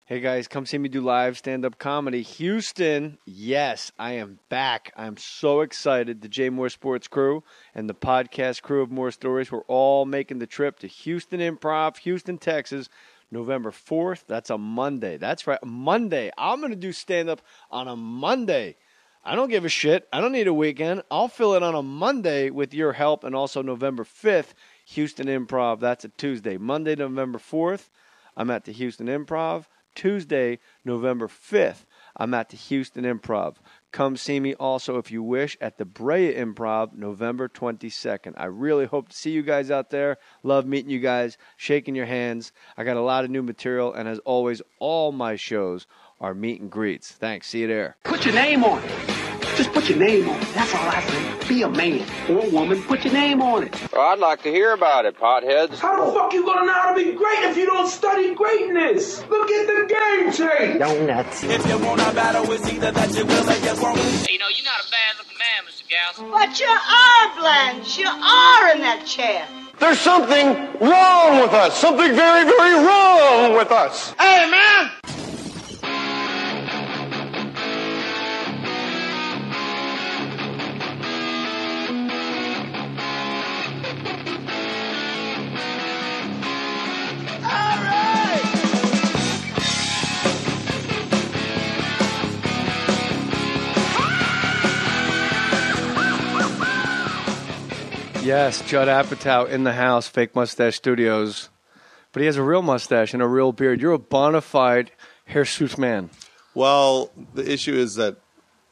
Hey guys, come see me do live stand-up comedy. Houston, yes, I am back. I'm so excited. The J Mohr Sports crew and the podcast crew of More Stories, we're all making the trip to Houston Improv, Houston, Texas, November 4th. That's a Monday. That's right, Monday. I'm going to do stand-up on a Monday. I don't give a shit. I don't need a weekend. I'll fill it on a Monday with your help. And also November 5th, Houston Improv. That's a Tuesday. Monday, November 4th, I'm at the Houston Improv. Tuesday, November 5th, I'm at the Houston Improv. Come see me also, if you wish, at the Brea Improv, November 22nd. I really hope to see you guys out there. Love meeting you guys, shaking your hands. I got a lot of new material, and as always, all my shows are meet and greets. Thanks. See you there. Put your name on it. Just put your name on it. That's all I say. Be a man or a woman. Put your name on it. Well, I'd like to hear about it, potheads. How the fuck you gonna know how to be great if you don't study greatness? Look at the game change. Donuts. If you want a battle, it's either that you will or you won't. You know, you're not a bad-looking man, Mr. Gals. But you are, Blanche. You are in that chair. There's something wrong with us. Something very, very wrong with us. Hey, man! Yes, Judd Apatow in the house, Fake Mustache Studios. But he has a real mustache and a real beard. You're a bona fide hirsute man. Well, the issue is that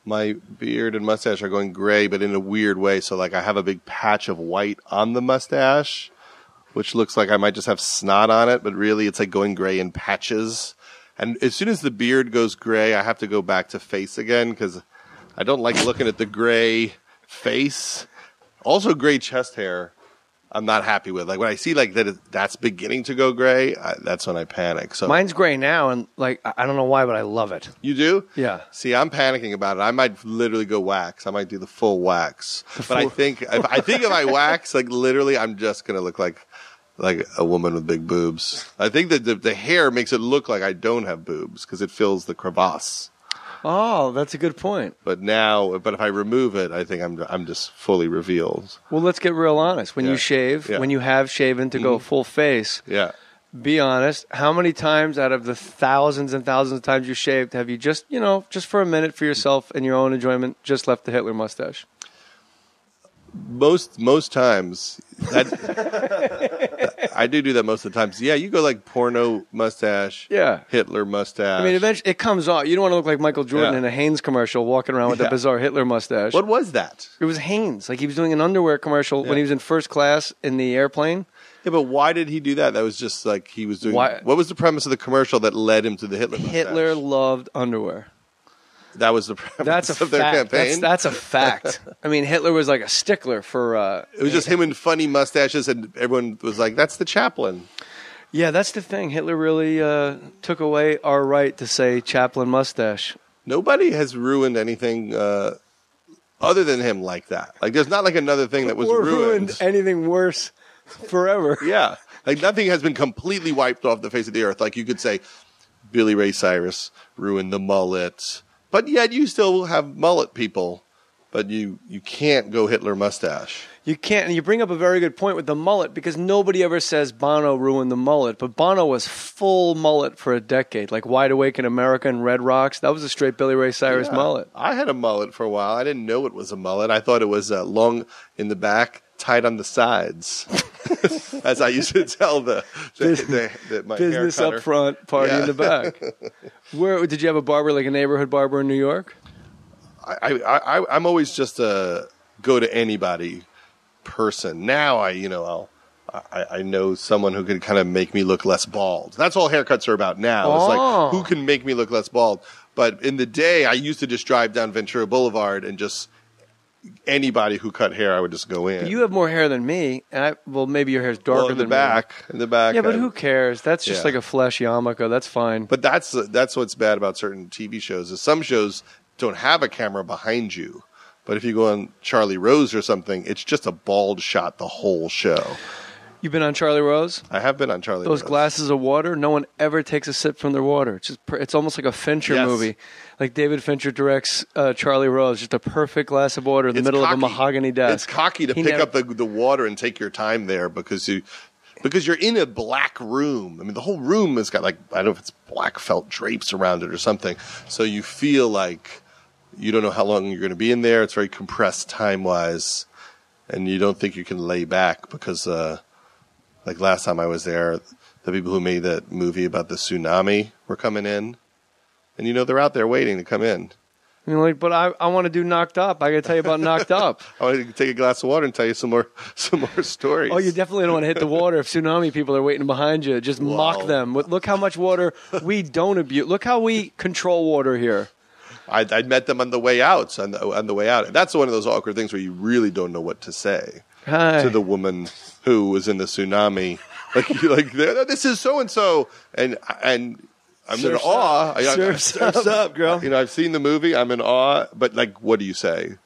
my beard and mustache are going gray, but in a weird way. So, like, I have a big patch of white on the mustache, which looks like I might just have snot on it, but really it's like going gray in patches. And as soon as the beard goes gray, I have to go back to face again because I don't like looking at the gray face. Also, gray chest hair, I'm not happy with. Like when I see like that's beginning to go gray, that's when I panic. So mine's gray now, and like I don't know why, but I love it. You do? Yeah. See, I'm panicking about it. I might literally go wax. I might do the full wax. But I think if I wax, like literally, I'm just gonna look like a woman with big boobs. I think that the hair makes it look like I don't have boobs because it fills the crevasse. Oh, that's a good point. But if I remove it, I think I'm just fully revealed. Well, let's get real honest. When you shave, when you have shaven to go full face, be honest. How many times out of the thousands and thousands of times you shaved have you just for a minute for yourself and your own enjoyment, just left the Hitler mustache? Most times, I do that most of the times. Yeah, you go like porno mustache, Hitler mustache. I mean, eventually it comes off. You don't want to look like Michael Jordan in a Hanes commercial walking around with a bizarre Hitler mustache. What was that? It was Hanes. Like he was doing an underwear commercial when he was in first class in the airplane. Yeah, but why did he do that? That was just like he was doing. What was the premise of the commercial that led him to the Hitler mustache? Hitler loved underwear. That was the premise of their campaign? That's a fact. I mean, Hitler was like a stickler for... it was just him and funny mustaches, and everyone was like, that's the Chaplin. Yeah, that's the thing. Hitler really took away our right to say Chaplin mustache. Nobody has ruined anything other than him like that. Like, there's not like another thing that was ruined. Anything worse forever. Yeah. Like, nothing has been completely wiped off the face of the earth. Like, you could say Billy Ray Cyrus ruined the mullet. But yet you still will have mullet people, but you can't go Hitler mustache. You can't, and you bring up a very good point with the mullet, because nobody ever says Bono ruined the mullet, but Bono was full mullet for a decade, like Wide Awake in America and Red Rocks. That was a straight Billy Ray Cyrus mullet. I had a mullet for a while. I didn't know it was a mullet. I thought it was long in the back, tight on the sides, as I used to tell my business hair cutter. Up front, party in the back. Where did you have a barber, like a neighborhood barber in New York? I'm always just a go to anybody person. Now I know someone who can kind of make me look less bald. That's all haircuts are about now. It's like who can make me look less bald. But in the day, I used to just drive down Ventura Boulevard and just anybody who cut hair, I would just go in. But you have more hair than me, and maybe your hair's darker in the than back. me. In the back. Yeah, but who cares? That's just like a flesh yarmulke. That's fine. But that's what's bad about certain TV shows. Is some shows don't have a camera behind you. But if you go on Charlie Rose or something, it's just a bald shot the whole show. You've been on Charlie Rose? I have been on Charlie Those Rose. glasses of water, no one ever takes a sip from their water. It's almost like a Fincher movie. Like David Fincher directs Charlie Rose, just a perfect glass of water in the middle of a mahogany desk. It's cocky to pick up the water and take your time there because you're in a black room. I mean, the whole room has got I don't know if it's black felt drapes around it or something. So you feel like you don't know how long you're going to be in there. It's very compressed time-wise. And you don't think you can lay back because, like last time I was there, the people who made that movie about the tsunami were coming in. And, they're out there waiting to come in. You're like, but I want to do Knocked Up. I got to tell you about Knocked Up. I want to take a glass of water and tell you some more stories. Oh, you definitely don't want to hit the water if tsunami people are waiting behind you. Just mock them. Look how much water we don't abuse. Look how we control water here. I met them on the way out. On the way out, that's one of those awkward things where you really don't know what to say to the woman who was in the tsunami. Like this is so and so, and I'm in awe. Surf's up, girl. I've seen the movie. I'm in awe. But what do you say?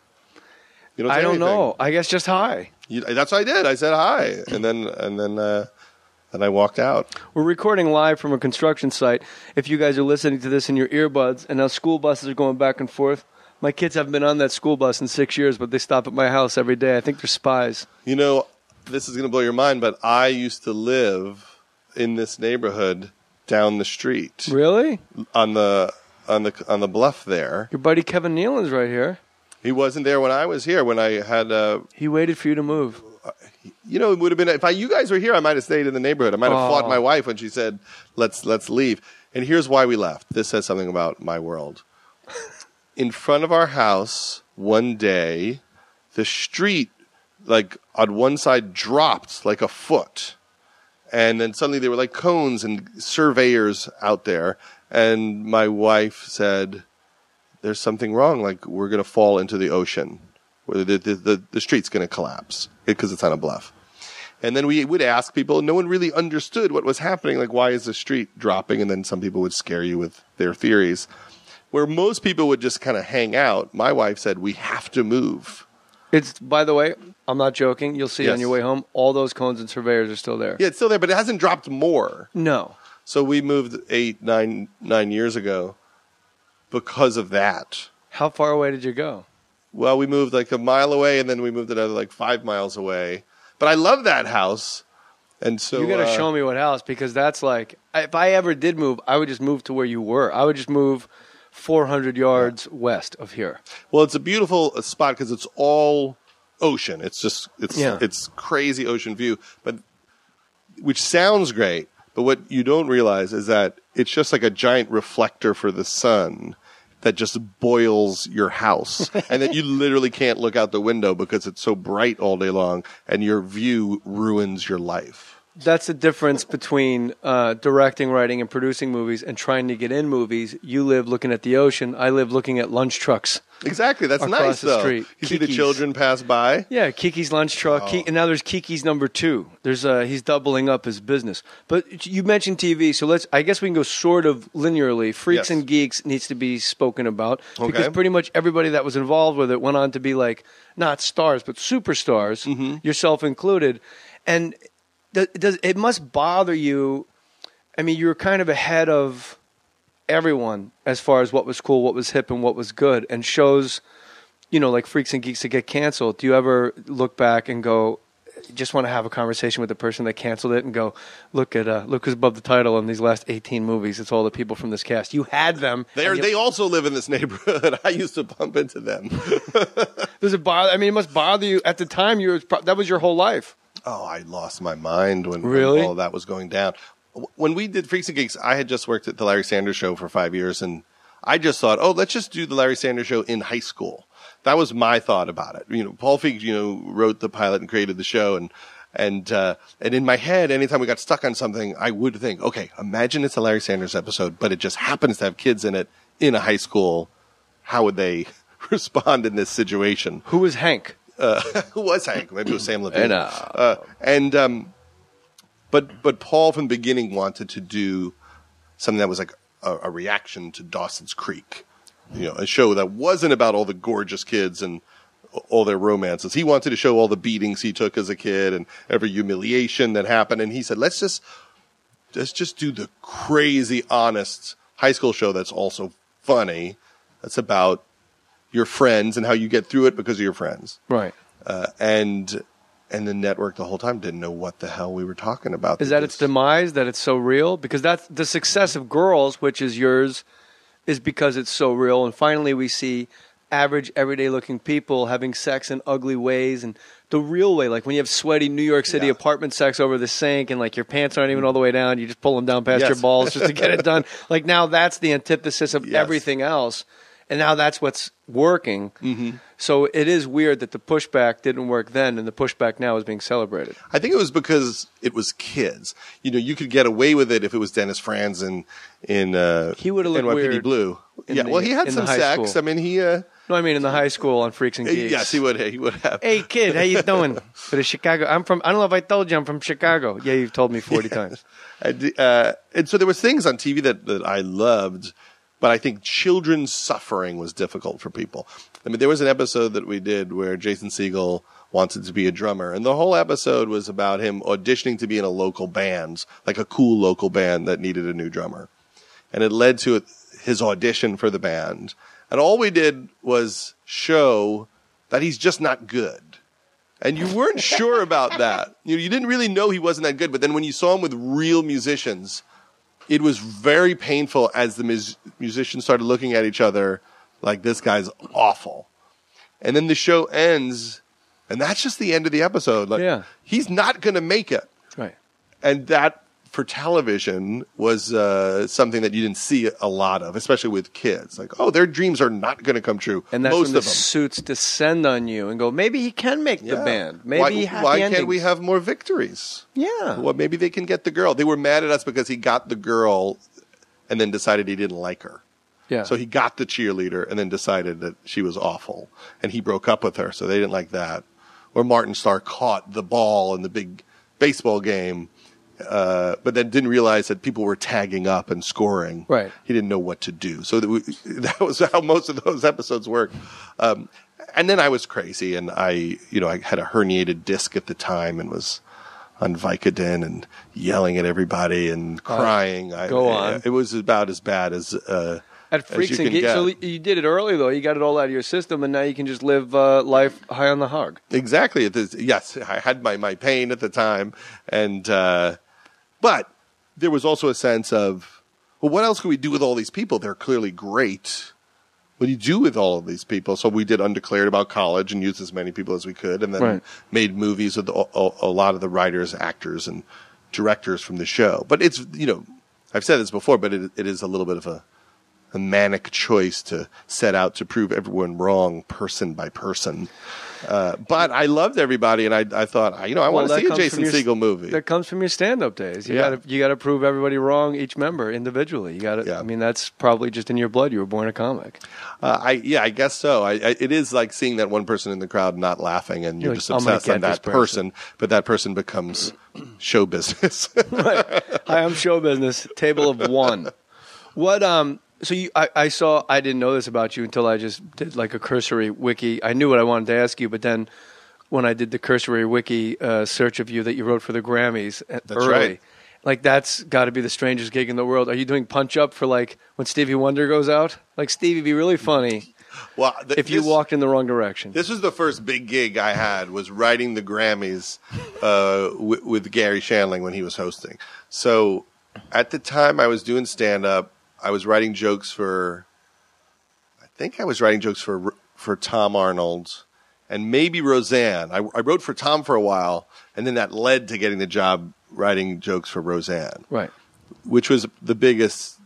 You don't say I don't anything. know. I guess just hi. That's what I did. I said hi, and then I walked out. We're recording live from a construction site. If you guys are listening to this in your earbuds, and now school buses are going back and forth. My kids haven't been on that school bus in 6 years, but they stop at my house every day. I think they're spies. This is going to blow your mind, but I used to live in this neighborhood down the street. Really? On the bluff there. Your buddy Kevin Nealon's right here. He wasn't there when I was here. When I had he waited for you to move. It would have been if you guys were here. I might have stayed in the neighborhood. I might have fought my wife when she said, "Let's leave." And here's why we left. This says something about my world. In front of our house, one day, the street, on one side, dropped like a foot, and then suddenly there were cones and surveyors out there. And my wife said, "There's something wrong. We're going to fall into the ocean. The street's going to collapse because it's on a bluff." And then we would ask people, and no one really understood what was happening. Why is the street dropping? And then some people would scare you with their theories. Where most people would just kind of hang out, my wife said, "We have to move." By the way, I'm not joking. You'll see on your way home, all those cones and surveyors are still there. Yeah, it's still there, but it hasn't dropped more. No. So we moved 9 years ago because of that. How far away did you go? Well, we moved a mile away, and then we moved another 5 miles away. But I love that house, and so you got to show me what house, because that's if I ever did move, I would just move to where you were. I would just move 400 yards west of here. Well, it's a beautiful spot because it's all ocean. It's crazy ocean view, which sounds great. But what you don't realize is that it's just like a giant reflector for the sun that just boils your house, and that you literally can't look out the window because it's so bright all day long, and your view ruins your life. That's the difference between directing, writing, and producing movies and trying to get in movies. You live looking at the ocean. I live looking at lunch trucks. Exactly. That's nice, the though. Street. You see the children pass by? Yeah, Kiki's lunch truck. And now there's Kiki's number 2. There's he's doubling up his business. But you mentioned TV, so I guess we can go sort of linearly. Freaks and Geeks needs to be spoken about because pretty much everybody that was involved with it went on to be not stars, but superstars, yourself included. And it must bother you. I mean, you're kind of ahead of everyone as far as what was cool, what was hip, and what was good. And shows, like Freaks and Geeks that get canceled. Do you ever look back and go, just want to have a conversation with the person that canceled it and go, look who's above the title in these last 18 movies. It's all the people from this cast. You had them. They also live in this neighborhood. I used to bump into them. Does it bother? I mean, it must bother you. At the time, that was your whole life. Oh, I lost my mind when all that was going down. When we did Freaks and Geeks, I had just worked at the Larry Sanders Show for 5 years, and I just thought, let's just do the Larry Sanders Show in high school. That was my thought about it. Paul Feig, wrote the pilot and created the show, and in my head, anytime we got stuck on something, I would think, okay, imagine it's a Larry Sanders episode, but it just happens to have kids in it in a high school. How would they respond in this situation? Who was Hank? Who was Hank? Maybe it was Sam Levine. But Paul from the beginning wanted to do something that was like a reaction to Dawson's Creek, a show that wasn't about all the gorgeous kids and all their romances. He wanted to show all the beatings he took as a kid and every humiliation that happened. And he said, let's just do the crazy, honest high school show that's also funny. That's about your friends and how you get through it because of your friends. Right. And the network the whole time didn't know what the hell we were talking about. Is that its demise, that it's so real? Because that's the success of Girls, which is yours, is because it's so real. And finally we see average, everyday-looking people having sex in ugly ways and the real way. Like when you have sweaty New York City apartment sex over the sink and like your pants aren't even all the way down. You just pull them down past your balls just to get it done. Like now that's the antithesis of everything else. And now that's what's working. Mm-hmm. So it is weird that the pushback didn't work then and the pushback now is being celebrated. I think it was because it was kids. You know, you could get away with it if it was Dennis Franz in he would have looked NYPD weird Blue. Yeah, well, he had some sex. School. I mean, he... No, I mean in the high school on Freaks and Geeks. Yes, he would have. Hey, kid, how you doing? For the Chicago. I don't know if I told you I'm from Chicago. Yeah, you've told me 40 times. And so there was things on TV that I loved, but I think children's suffering was difficult for people. I mean, there was an episode that we did where Jason Segel wanted to be a drummer, and the whole episode was about him auditioning to be in a local band, like a cool local band that needed a new drummer. And it led to his audition for the band. And all we did was show that he's just not good. And you weren't sure about that. You didn't really know he wasn't that good. But then when you saw him with real musicians, it was very painful as the musicians started looking at each other like, this guy's awful. And then the show ends, and that's just the end of the episode. Like, he's not going to make it. Right. And that, for television, was something that you didn't see a lot of, especially with kids. Like, oh, their dreams are not going to come true. And that's most when the of them. Suits descend on you and go, maybe he can make the band. Maybe why can't we have more victories? Yeah. Well, maybe they can get the girl. They were mad at us because he got the girl and then decided he didn't like her. Yeah. So he got the cheerleader and then decided that she was awful. And he broke up with her, so they didn't like that. Or Martin Starr caught the ball in the big baseball game, but then didn't realize that people were tagging up and scoring. Right. He didn't know what to do. So that was how most of those episodes worked. And then I was crazy, and I had a herniated disc at the time and was on Vicodin and yelling at everybody and crying. Go on. It was about as bad as at Freaks as and Geeks. get. So you did it early, though. You got it all out of your system, and now you can just live life high on the hog. Exactly. Yes, I had my pain at the time, and but there was also a sense of, well, what else can we do with all these people? They're clearly great. What do you do with all of these people? So we did Undeclared about college and used as many people as we could, and then made movies with a lot of the writers, actors, and directors from the show. But it's, I've said this before, but it is a little bit of a manic choice to set out to prove everyone wrong person by person. But I loved everybody, and I thought, I want to see a Jason Segel movie. That comes from your stand-up days. You got to prove everybody wrong, each member individually. You got to. I mean, that's probably just in your blood. You were born a comic. I guess so. It is like seeing that one person in the crowd not laughing, and you're just obsessed on that person. But that person becomes show business. Right. Hi, I'm show business. Table of one. What? So I didn't know this about you until I just did like a cursory wiki. I knew what I wanted to ask you, but then when I did the cursory wiki search of you that you wrote for the Grammys early, right. Like that's got to be the strangest gig in the world. Are you doing punch up for like when Stevie Wonder goes out? Like Stevie, be really funny. Well, if you walked in the wrong direction. This was the first big gig I had, was writing the Grammys with Gary Shandling when he was hosting. So at the time I was doing stand-up, I was writing jokes for Tom Arnold and maybe Roseanne. I wrote for Tom for a while, and then that led to getting the job writing jokes for Roseanne. Right. Which was the biggest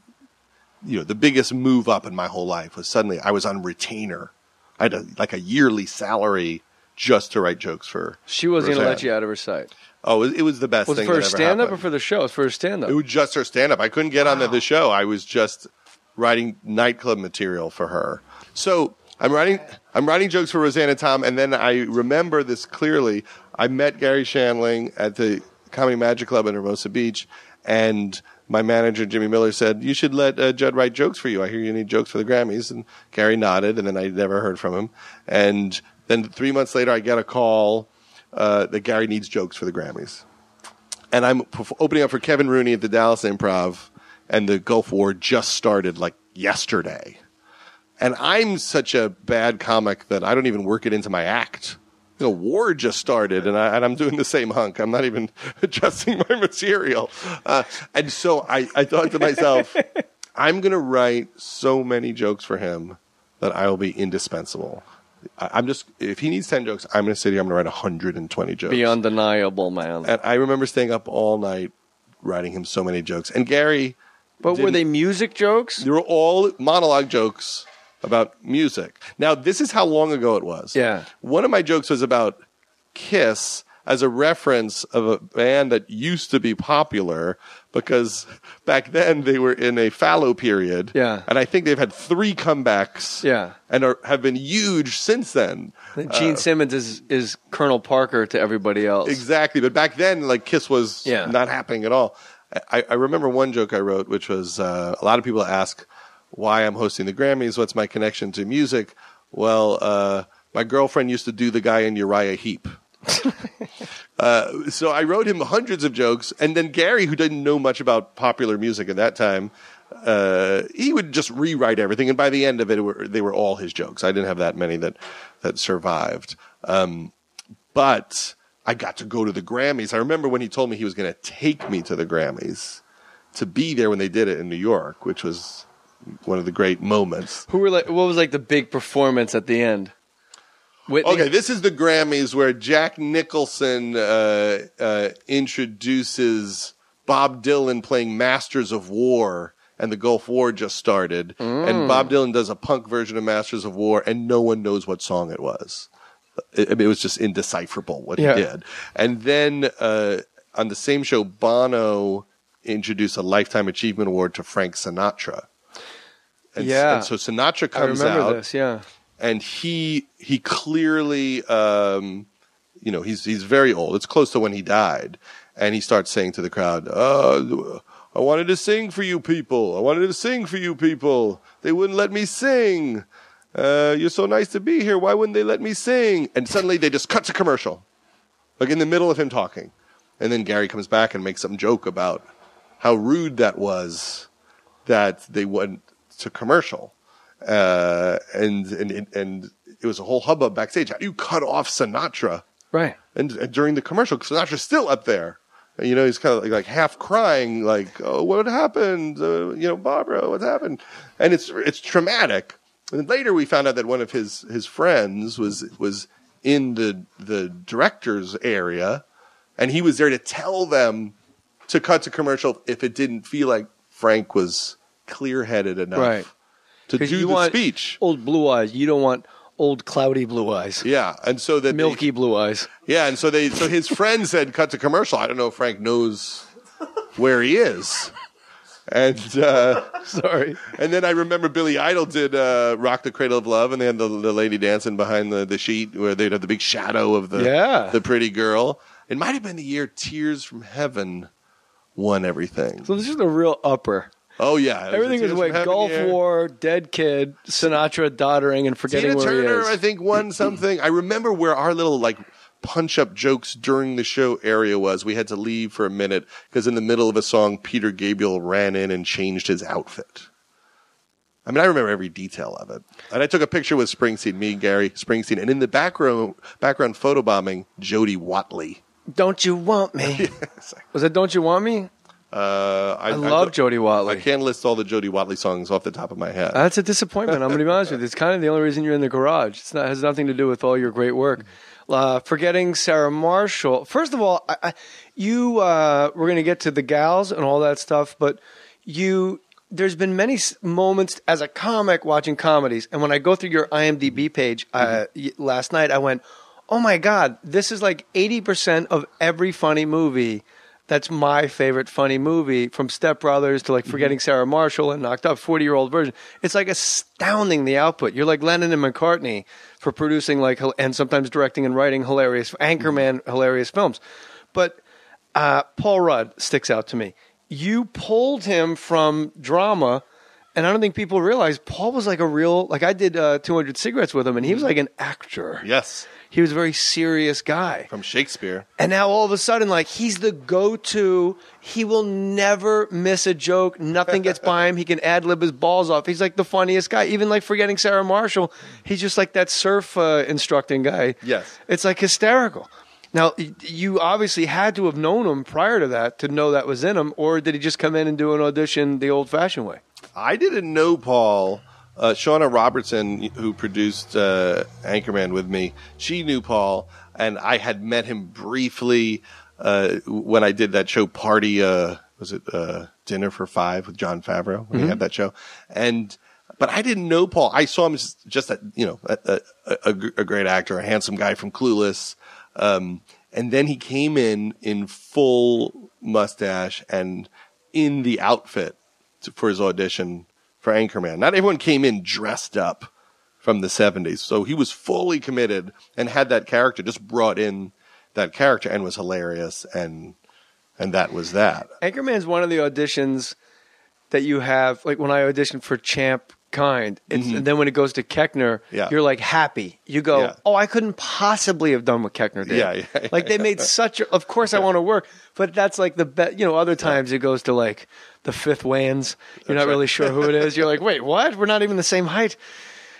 move up in my whole life. Was suddenly I was on retainer. I had a yearly salary just to write jokes for She wasn't going to Roseanne. let you out of her sight. Oh, it was the best thing that ever happened. Was it for stand-up or for the show? It was for stand-up. It was just her stand-up. I couldn't get onto the show. I was just writing nightclub material for her. So I'm writing jokes for Roseanne and Tom, and then I remember this clearly. I met Gary Shandling at the Comedy Magic Club in Hermosa Beach, and my manager, Jimmy Miller, said, you should let Judd write jokes for you. I hear you need jokes for the Grammys. And Gary nodded, and then I never heard from him. And Then 3 months later, I get a call that Gary needs jokes for the Grammys. And I'm opening up for Kevin Rooney at the Dallas Improv, and the Gulf War just started like yesterday. And I'm such a bad comic that I don't even work it into my act. The war just started, and I'm doing the same hunk. I'm not even adjusting my material. And so I thought to myself, I'm going to write so many jokes for him that I will be indispensable. If he needs 10 jokes, I'm going to sit here, I'm going to write 120 jokes. Be undeniable, man. And I remember staying up all night writing him so many jokes. And Gary... But were they music jokes? They were all monologue jokes about music. Now, this is how long ago it was. Yeah. One of my jokes was about Kiss as a reference of a band that used to be popular because back then they were in a fallow period. Yeah. And I think they've had 3 comebacks. Yeah. And have been huge since then. Gene Simmons is Colonel Parker to everybody else. Exactly. But back then, like, Kiss was not happening at all. I remember one joke I wrote, which was a lot of people ask why I'm hosting the Grammys. What's my connection to music? Well, my girlfriend used to do the guy in Uriah Heep. So I wrote him hundreds of jokes. And then Gary, who didn't know much about popular music at that time, he would just rewrite everything. And by the end of it, they were all his jokes. I didn't have that many that survived. But I got to go to the Grammys. I remember when he told me he was going to take me to the Grammys to be there when they did it in New York, which was one of the great moments. What was like the big performance at the end? Whitney? Okay, this is the Grammys where Jack Nicholson introduces Bob Dylan playing Masters of War, and the Gulf War just started. And Bob Dylan does a punk version of Masters of War, and no one knows what song it was. It was just indecipherable what he did. And then on the same show, Bono introduced a Lifetime Achievement Award to Frank Sinatra. And so Sinatra comes out. I remember this, and he clearly, he's very old. It's close to when he died. And he starts saying to the crowd, I wanted to sing for you people. I wanted to sing for you people. They wouldn't let me sing. You're so nice to be here. Why wouldn't they let me sing? And suddenly they just cut to commercial, like in the middle of him talking. And then Gary comes back and makes some joke about how rude that was that they went to commercial. And it was a whole hubbub backstage. How do you cut off Sinatra? Right. And during the commercial, Sinatra's still up there. You know, he's kind of like half crying, like, oh, what happened? Barbara, what happened? And it's traumatic. And later we found out that one of his friends was in the director's area, and he was there to tell them to cut to commercial if it didn't feel like Frank was clear-headed enough to do the speech. Old blue eyes. You don't want old cloudy blue eyes. Yeah, and so that milky blue eyes. Yeah, and so his friend said cut to commercial. I don't know if Frank knows where he is. And sorry. And then I remember Billy Idol did "Rock the Cradle of Love," and they had the lady dancing behind the sheet where they'd have the big shadow of the pretty girl. It might have been the year "Tears from Heaven" won everything. So this is the real upper. Oh yeah, everything is like Gulf War, Dead Kid, Sinatra doddering and forgetting Tina where Turner, he is. I think, won something. I remember where our little punch-up jokes during the show area was. We had to leave for a minute because in the middle of a song, Peter Gabriel ran in and changed his outfit. I mean, I remember every detail of it. And I took a picture with Springsteen, me and Gary Springsteen, and in the background photobombing, Jody Watley. Don't You Want Me? Was that Don't You Want Me? I love Jody Watley. I can't list all the Jody Watley songs off the top of my head. That's a disappointment. I'm going to be honest with you. It's kind of the only reason you're in the garage. It has nothing to do with all your great work. Forgetting Sarah Marshall. First of all, we're going to get to the gals and all that stuff, but there's been many moments as a comic watching comedies, and when I go through your IMDb page last night, I went, oh my God, this is like 80% of every funny movie. That's my favorite funny movie, from Step Brothers to Forgetting Sarah Marshall and Knocked Up, 40-year-old version. It's astounding, the output. You're like Lennon and McCartney for producing and sometimes directing and writing hilarious films. But Paul Rudd sticks out to me. You pulled him from drama And I don't think people realize Paul was like a real, like I did 200 Cigarettes with him, and he was like an actor. Yes. He was a very serious guy. From Shakespeare. And now all of a sudden, like, he's the go-to. He will never miss a joke. Nothing gets by him. He can ad-lib his balls off. He's like the funniest guy. Even like Forgetting Sarah Marshall, he's just like that surf instructing guy. Yes. It's like hysterical. Now, you obviously had to have known him prior to that to know that was in him, or did he just come in and do an audition the old-fashioned way? I didn't know Paul. Shauna Robertson, who produced Anchorman with me, she knew Paul, and I had met him briefly when I did that show Party, Dinner for Five with Jon Favreau, when he had that show. But I didn't know Paul. I saw him as just a great actor, a handsome guy from Clueless. And then he came in full mustache and in the outfit for his audition for Anchorman. Not everyone came in dressed up from the 70s. So he was fully committed and had that character, just brought in that character and was hilarious. And that was that. Anchorman's one of the auditions that you have, like when I auditioned for Champ Kind, and then when it goes to Keckner, you're like happy. You go, oh, I couldn't possibly have done what Keckner did. Yeah. Like they made such a, of course I want to work, but that's like the best, other times it goes to like the fifth Wayans. You're not really sure who it is. You're like, wait, what? We're not even the same height.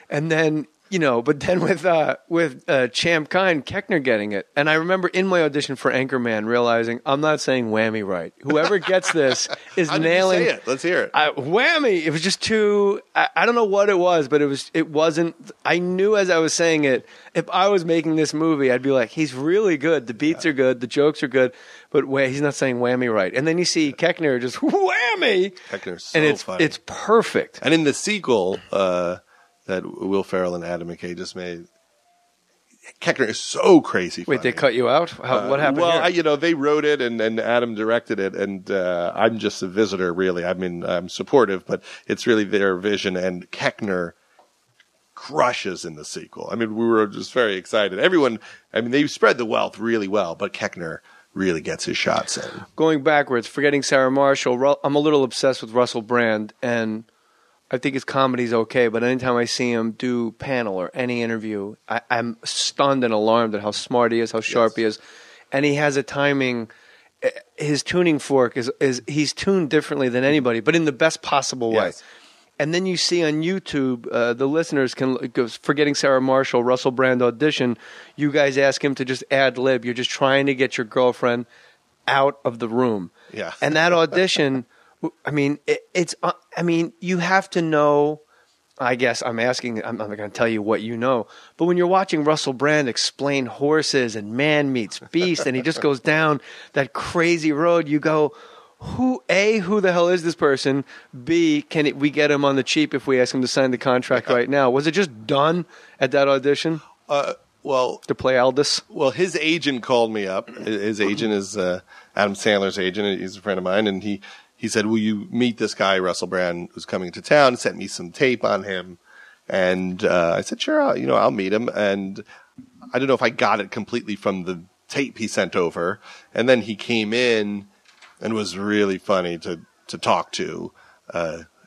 And then, but then with Champ Kind, Keckner getting it. And I remember in my audition for Anchorman realizing I'm not saying whammy right. Whoever gets this is How nailing. Did you say it? Let's hear it. Whammy. It was just too, I don't know what it was, but it wasn't, I knew as I was saying it, if I was making this movie, I'd be like, he's really good. The beats are good. The jokes are good. But he's not saying whammy right. And then you see Keckner just whammy. Keckner's so and funny. It's perfect. And in the sequel, that Will Ferrell and Adam McKay just made, Keckner is so crazy funny. Wait, they cut you out? What happened well, here? they wrote it and Adam directed it, and I'm just a visitor, really. I mean, I'm supportive, but it's really their vision, and Keckner crushes in the sequel. I mean, we were just very excited. Everyone, they spread the wealth really well, but Keckner really gets his shots in. Going backwards, Forgetting Sarah Marshall, I'm a little obsessed with Russell Brand, and I think his comedy's okay, but anytime I see him do panel or any interview, I'm stunned and alarmed at how smart he is, how sharp he is. And he has a timing, his tuning fork is he's tuned differently than anybody, but in the best possible way. Yes. And then you see on YouTube, the listeners can go, Forgetting Sarah Marshall, Russell Brand audition, you guys ask him to just ad-lib. You're just trying to get your girlfriend out of the room. Yeah. And that audition... you have to know, I guess I'm not going to tell you what you know, but when you're watching Russell Brand explain horses and man meets beast, and he just goes down that crazy road, you go, who the hell is this person? B, we get him on the cheap if we ask him to sign the contract right now? Was it just done at that audition? To play Aldous? Well, his agent called me up. His agent is Adam Sandler's agent. He's a friend of mine, and he said, will you meet this guy, Russell Brand, who's coming to town? He sent me some tape on him. And I said, sure, I'll meet him. And I don't know if I got it completely from the tape he sent over. And then he came in and was really funny to talk to.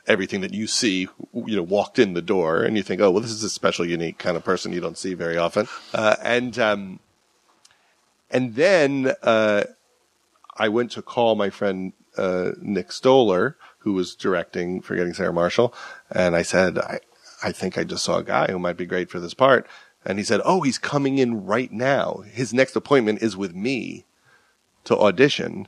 Everything that you see, walked in the door. And you think, oh, well, this is a special, unique kind of person you don't see very often. And then I went to call my friend Nick Stoller, who was directing Forgetting Sarah Marshall, and I said, I think I just saw a guy who might be great for this part. And he said, oh, he's coming in right now. His next appointment is with me to audition.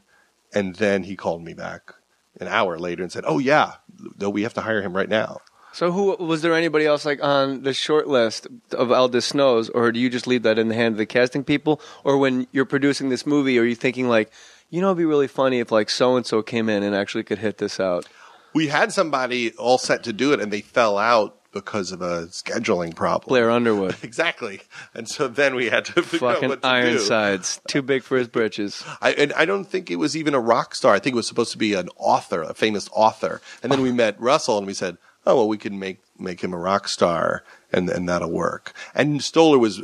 And then he called me back an hour later and said, oh, yeah, though we have to hire him right now. So was there anybody else like on the short list of Aldous Snows, or do you just leave that in the hand of the casting people? Or when you're producing this movie, are you thinking like, it'd be really funny if like so-and-so came in and actually could hit this out? We had somebody all set to do it, and they fell out because of a scheduling problem. Blair Underwood. Exactly. And so then we had to figure out what to Ironsides. Too big for his britches. I don't think it was even a rock star. I think it was supposed to be an author, a famous author. And then we met Russell, and we said, oh, well, we can make him a rock star, and that'll work. And Stoller was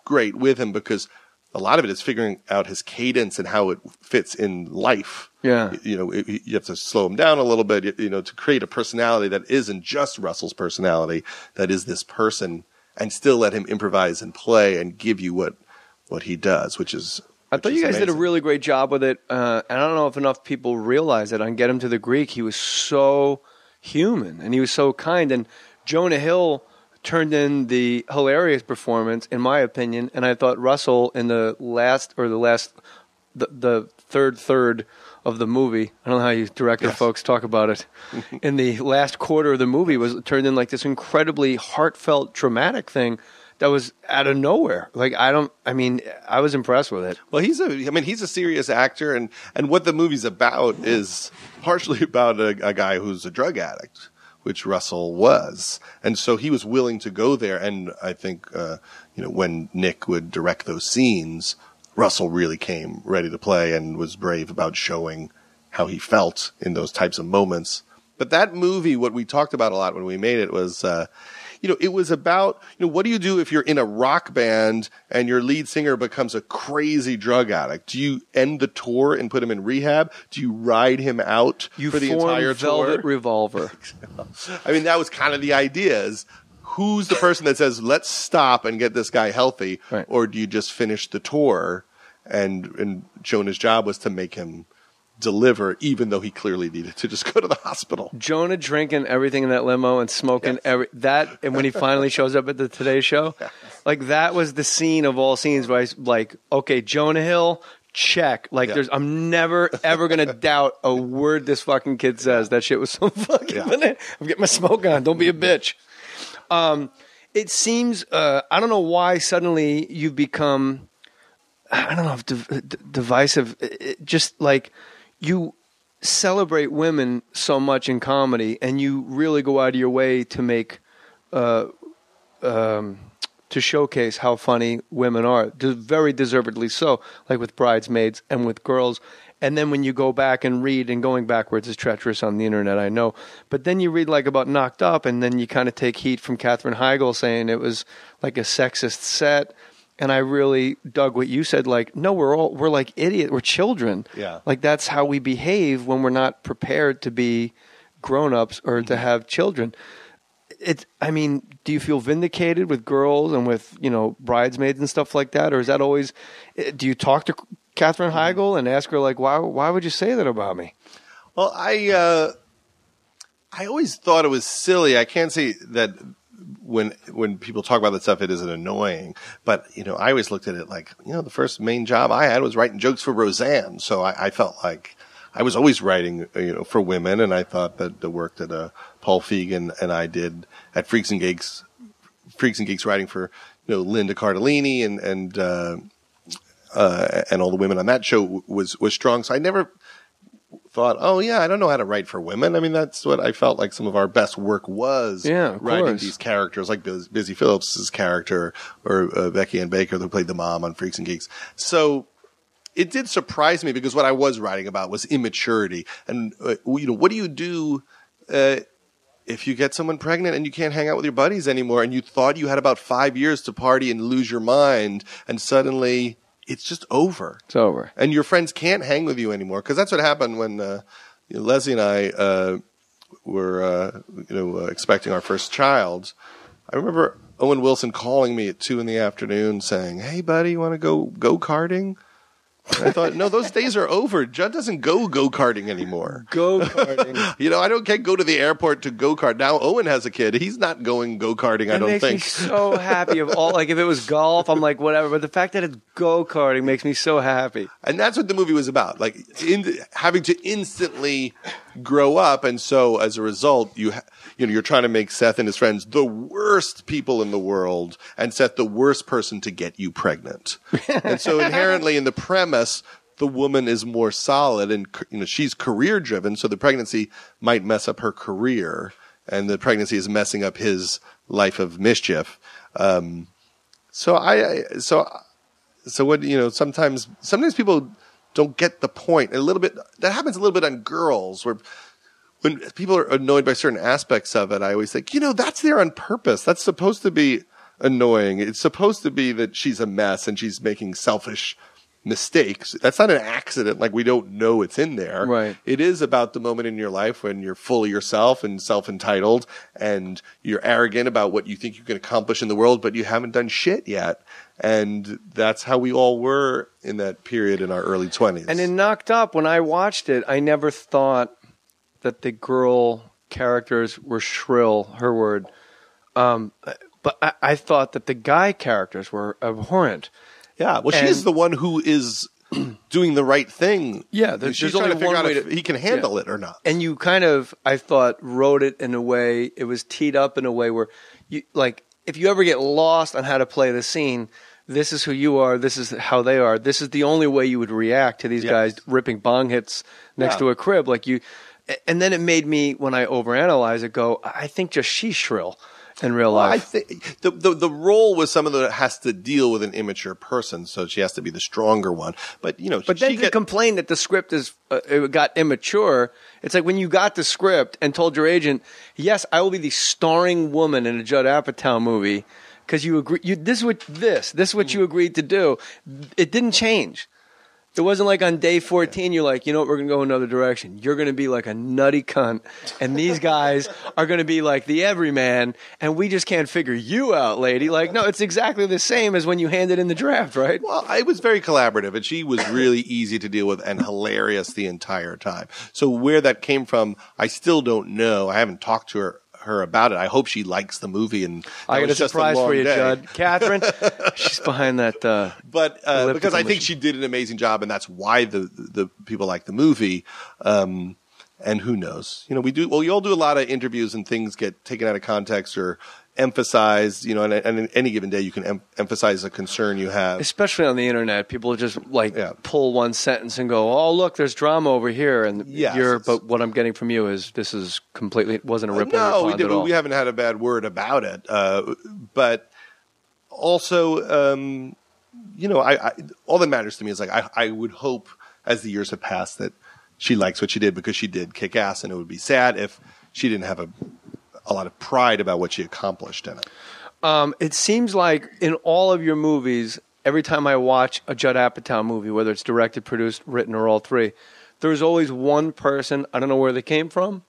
great with him because a lot of it is figuring out his cadence and how it fits in life. Yeah. You have to slow him down a little bit, to create a personality that isn't just Russell's personality, that is this person, and still let him improvise and play and give you what he does, which is I thought you guys amazing. did a really great job with it. And I don't know if enough people realize it. On Get Him to the Greek, he was so human and he was so kind. And Jonah Hill turned in the hilarious performance, in my opinion. And I thought Russell in the third third of the movie, I don't know how you director folks talk about it, in the last quarter of the movie was turned in like this incredibly heartfelt, dramatic thing that was out of nowhere. I was impressed with it. Well, he's a serious actor, and what the movie's about is partially about a guy who's a drug addict, which Russell was. And so he was willing to go there. And I think, when Nick would direct those scenes, Russell really came ready to play and was brave about showing how he felt in those types of moments. But that movie, what we talked about a lot when we made it was, it was about, what do you do if you're in a rock band and your lead singer becomes a crazy drug addict? Do you end the tour and put him in rehab? Do you ride him out for the entire tour? Velvet Revolver. That was kind of the idea is, who's the person that says, let's stop and get this guy healthy? Right. Or do you just finish the tour? And Jonah's job was to make him deliver, even though he clearly needed to just go to the hospital. Jonah drinking everything in that limo and smoking and when he finally shows up at the Today Show, that was the scene of all scenes where I was like, okay, Jonah Hill, check. I'm never ever gonna doubt a word this fucking kid says. That shit was so fucking funny. I'm getting my smoke on. Don't be a bitch. It seems I don't know why suddenly you've become, I don't know if divisive. Just like you celebrate women so much in comedy, and you really go out of your way to make to showcase how funny women are, very deservedly so. Like with Bridesmaids and with Girls. And then when you go back and read, and going backwards is treacherous on the internet, I know. But then you read about Knocked Up, and then you kind of take heat from Katherine Heigl saying it was like a sexist set. And I really dug what you said, no, we're like idiots. We're children. Yeah. That's how we behave when we're not prepared to be grown-ups or to have children. Do you feel vindicated with Girls and with, Bridesmaids and stuff like that? Or is that always, do you talk to Katherine Heigl and ask her, why would you say that about me? Well, I always thought it was silly. I can't say that when people talk about that stuff, it isn't annoying. But, I always looked at it the first main job I had was writing jokes for Roseanne. So I felt like I was always writing, for women. And I thought that the work that Paul Feig and I did at Freaks and Geeks writing for, Linda Cardellini and all the women on that show was strong. So I never thought, oh yeah, I don't know how to write for women. That's what I felt like some of our best work was. Yeah, of writing course. These characters like Busy Phillips' character or Becky Ann Baker who played the mom on Freaks and Geeks. So it did surprise me because what I was writing about was immaturity. And, what do you do, if you get someone pregnant and you can't hang out with your buddies anymore and you thought you had about 5 years to party and lose your mind and suddenly it's just over. It's over. And your friends can't hang with you anymore. Because that's what happened when Leslie and I were expecting our first child. I remember Owen Wilson calling me at 2 p.m. saying, hey, buddy, you want to go go-karting? And I thought, no, those days are over. Judd doesn't go-karting anymore. Go-karting. I can't go to the airport to go-kart. Now Owen has a kid. He's not going go-karting, I don't think. It makes me so happy. If it was golf, I'm like, whatever. But the fact that it's go-karting makes me so happy. And that's what the movie was about. Having to instantly grow up. And so as a result, you're trying to make Seth and his friends the worst people in the world and Seth the worst person to get you pregnant. And so inherently in the premise, the woman is more solid and, she's career driven. So the pregnancy might mess up her career and the pregnancy is messing up his life of mischief. So what, sometimes people don't get the point a little bit. That happens a little bit on Girls where when people are annoyed by certain aspects of it, I always think, that's there on purpose. That's supposed to be annoying. It's supposed to be that she's a mess and she's making selfish mistakes. That's not an accident. Like, we don't know it's in there. Right. It is about the moment in your life when you're full of yourself and self-entitled and you're arrogant about what you think you can accomplish in the world, but you haven't done shit yet. And that's how we all were in that period in our early 20s. And in Knocked Up, when I watched it, I never thought that the girl characters were shrill, her word. But I thought that the guy characters were abhorrent. Yeah, well, she's the one who is doing the right thing. Yeah, she's trying to figure out if he can handle it or not. And you kind of, I thought, wrote it in a way, it was teed up in a way where, you like, if you ever get lost on how to play the scene, this is who you are, this is how they are, this is the only way you would react to these guys ripping bong hits next to a crib. Like you, and then it made me, when I overanalyze it, go, I think just she's shrill. In real life, I think the role was someone that has to deal with an immature person, so she has to be the stronger one. But then to complain that the script is it got immature, it's like when you got the script and told your agent, "Yes, I will be the starring woman in a Judd Apatow movie," because you agree. This is what you agreed to do. It didn't change. It wasn't like on day 14, you're like, you know what, we're going to go another direction. You're going to be like a nutty cunt, and these guys are going to be like the everyman, and we just can't figure you out, lady. Like, no, it's exactly the same as when you handed in the draft, right? Well, I was very collaborative, and she was really easy to deal with and hilarious the entire time. So where that came from, I still don't know. I haven't talked to her about it. I hope she likes the movie. And I got a surprise for you, Judd. Catherine, she's behind that. But because I think she did an amazing job, and that's why the people like the movie. And who knows? We all do a lot of interviews, and things get taken out of context or emphasized. And in any given day, you can emphasize a concern you have. Especially on the internet, people just pull one sentence and go, "Oh, look, there's drama over here." And but what I'm getting from you is this is completely wasn't a rip on your pond at all. We haven't had a bad word about it. But also, I all that matters to me is like I would hope as the years have passed that she likes what she did, because she did kick ass, and it would be sad if she didn't have a lot of pride about what she accomplished in it. It seems like in all of your movies, every time I watch a Judd Apatow movie, whether it's directed, produced, written, or all three, there's always one person, I don't know where they came from,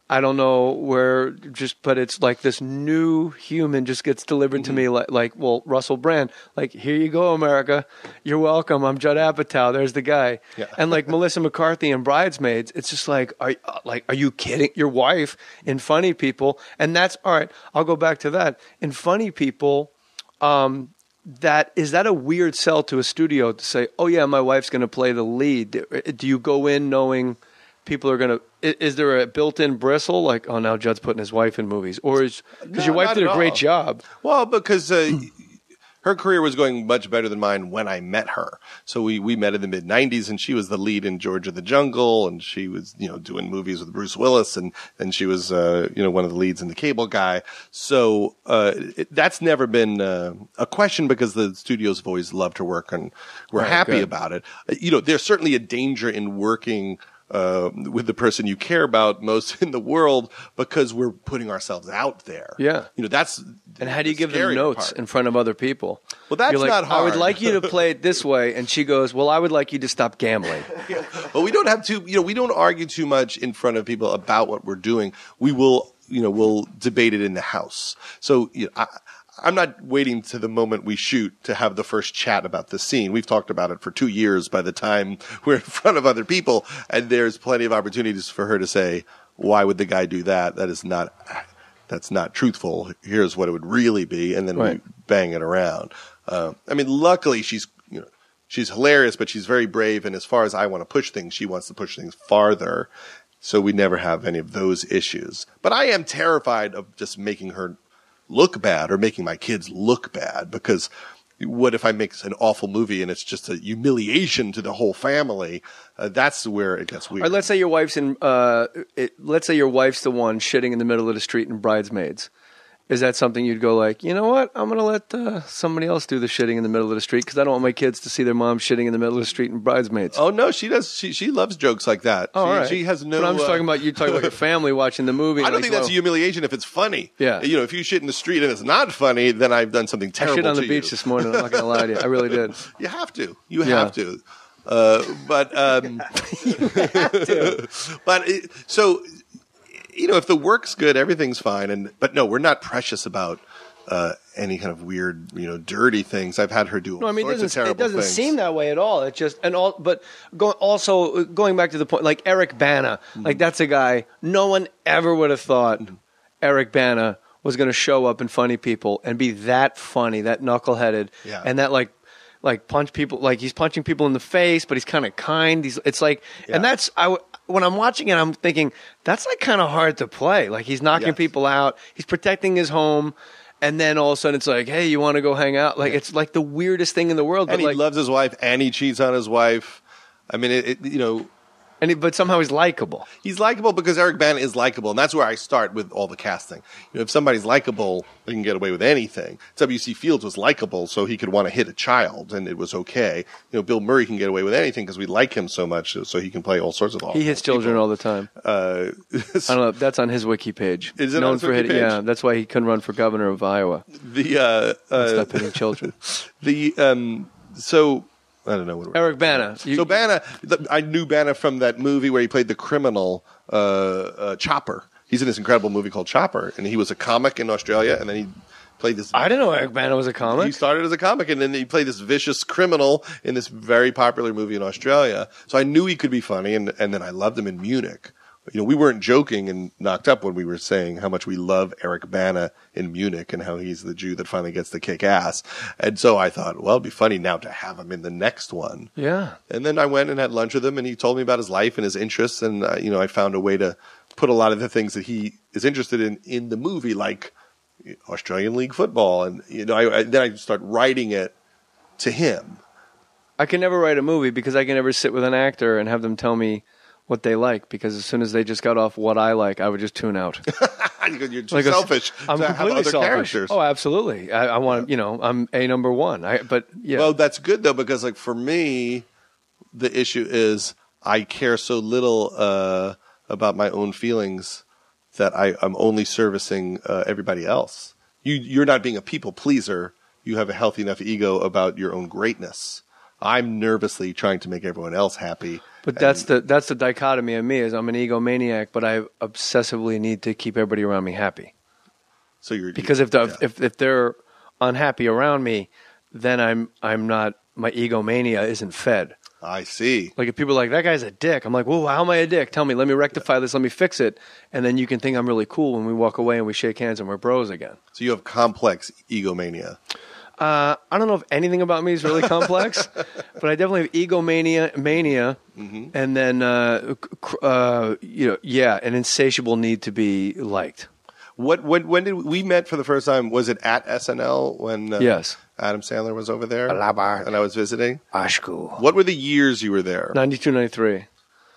I don't know where, but it's like this new human just gets delivered to me like Russell Brand, like, here you go, America, you're welcome, I'm Judd Apatow, there's the guy. Yeah. And like Melissa McCarthy in Bridesmaids, it's just like, are you kidding? Your wife in Funny People, and that's, all right, I'll go back to that. In Funny People, is that a weird sell to a studio to say, oh yeah, my wife's going to play the lead? Do you go in knowing people are going to, is there a built-in bristle? Like, oh, now Judd's putting his wife in movies. Or because your wife did a great job. Well, because her career was going much better than mine when I met her. So we met in the mid-'90s, and she was the lead in George of the Jungle, and she was, doing movies with Bruce Willis, and then she was, one of the leads in The Cable Guy. So that's never been a question, because the studios have always loved her work, and we're happy about it. There's certainly a danger in working with the person you care about most in the world, because we're putting ourselves out there. Yeah. That's and how do you give them notes in front of other people? Well, that's like, not hard. I would like you to play it this way, and she goes, well, I would like you to stop gambling. Yeah. Well, we don't have to, we don't argue too much in front of people about what we're doing. We will, we'll debate it in the house. So, I'm not waiting to the moment we shoot to have the first chat about the scene. We've talked about it for 2 years by the time we're in front of other people, and there's plenty of opportunities for her to say, why would the guy do that? That's not truthful. Here's what it would really be. And then we bang it around. Luckily she's hilarious, but she's very brave. And as far as I want to push things, she wants to push things farther. So we never have any of those issues. But I am terrified of just making her look bad, or making my kids look bad, because what if I make an awful movie and it's just a humiliation to the whole family? That's where it gets weird. Or let's say your wife's let's say your wife's the one shitting in the middle of the street in Bridesmaids, Is that something you'd go like, you know what? I'm going to let somebody else do the shitting in the middle of the street because I don't want my kids to see their mom shitting in the middle of the street in Bridesmaids. Oh, no, she does. She loves jokes like that. Oh, all right. She has no... But I'm just talking about, you talking about your family watching the movie. I don't think that's a humiliation if it's funny. Yeah. You know, if you shit in the street and it's not funny, then I've done something terrible I shit on the to beach you. this morning. I'm not going to lie to you. I really did. You have to. You have to. But so, you know, if the work's good, everything's fine. But no, we're not precious about any kind of weird, you know, dirty things. I've had her do all sorts of terrible things. It doesn't seem that way at all. It's just but going back to the point, like Eric Bana, like that's a guy no one ever would have thought Eric Bana was going to show up in Funny People and be that funny, that knuckleheaded, and that like punch people, like he's punching people in the face, but he's kind of kind. It's like, and that's when I'm watching it, I'm thinking that's like kind of hard to play. Like he's knocking people out, he's protecting his home. And then all of a sudden it's like, hey, you want to go hang out? Like it's like the weirdest thing in the world. And but he loves his wife, and he cheats on his wife. I mean, you know. But somehow he's likable. He's likable because Eric Bana is likable, and that's where I start with all the casting. You know, if somebody's likable, they can get away with anything. W.C. Fields was likable, so he could want to hit a child, and it was okay. You know, Bill Murray can get away with anything because we like him so much, so he can play all sorts of awful. He hits children all the time. I don't know. That's on his wiki page. Is it on his wiki page? Yeah, that's why he couldn't run for governor of Iowa. Stop hitting children. So. I don't know what Eric Bana. Bana, I knew Bana from that movie where he played the criminal Chopper. He's in this incredible movie called Chopper, and he was a comic in Australia, and then he played this. I didn't know Eric Bana was a comic. He started as a comic, and then he played this vicious criminal in this very popular movie in Australia. So I knew he could be funny, and then I loved him in Munich. You know, we weren't joking and knocked up when we were saying how much we love Eric Bana in Munich and how he's the Jew that finally gets to kick ass. And so I thought, well, it'd be funny now to have him in the next one. Yeah. And then I went and had lunch with him, and he told me about his life and his interests. And, you know, I found a way to put a lot of the things that he is interested in the movie, like Australian League football. And, you know, then I start writing it to him. I can never write a movie because I can never sit with an actor and have them tell me what they like, because as soon as they just got off what I like, I would just tune out. You're too selfish. I'm completely selfish. Characters. Oh, absolutely. I want, you know, I'm a number one. But yeah. Well, that's good though, because like for me, the issue is I care so little about my own feelings that I'm only servicing everybody else. You're not being a people pleaser. You have a healthy enough ego about your own greatness. I'm nervously trying to make everyone else happy. But that's the dichotomy of me, is I'm an egomaniac, but I obsessively need to keep everybody around me happy. So if they're unhappy around me, then I'm not, my egomania isn't fed. I see. Like if people are like, that guy's a dick, I'm like, well, how am I a dick? Tell me, let me rectify this, let me fix it, and then you can think I'm really cool when we walk away and we shake hands and we're bros again. So you have complex egomania. I don't know if anything about me is really complex, but I definitely have egomania, and then an insatiable need to be liked. When did we met for the first time? Was it at SNL when yes, Adam Sandler was over there and I was visiting? Ashku. What were the years you were there? 92, 93.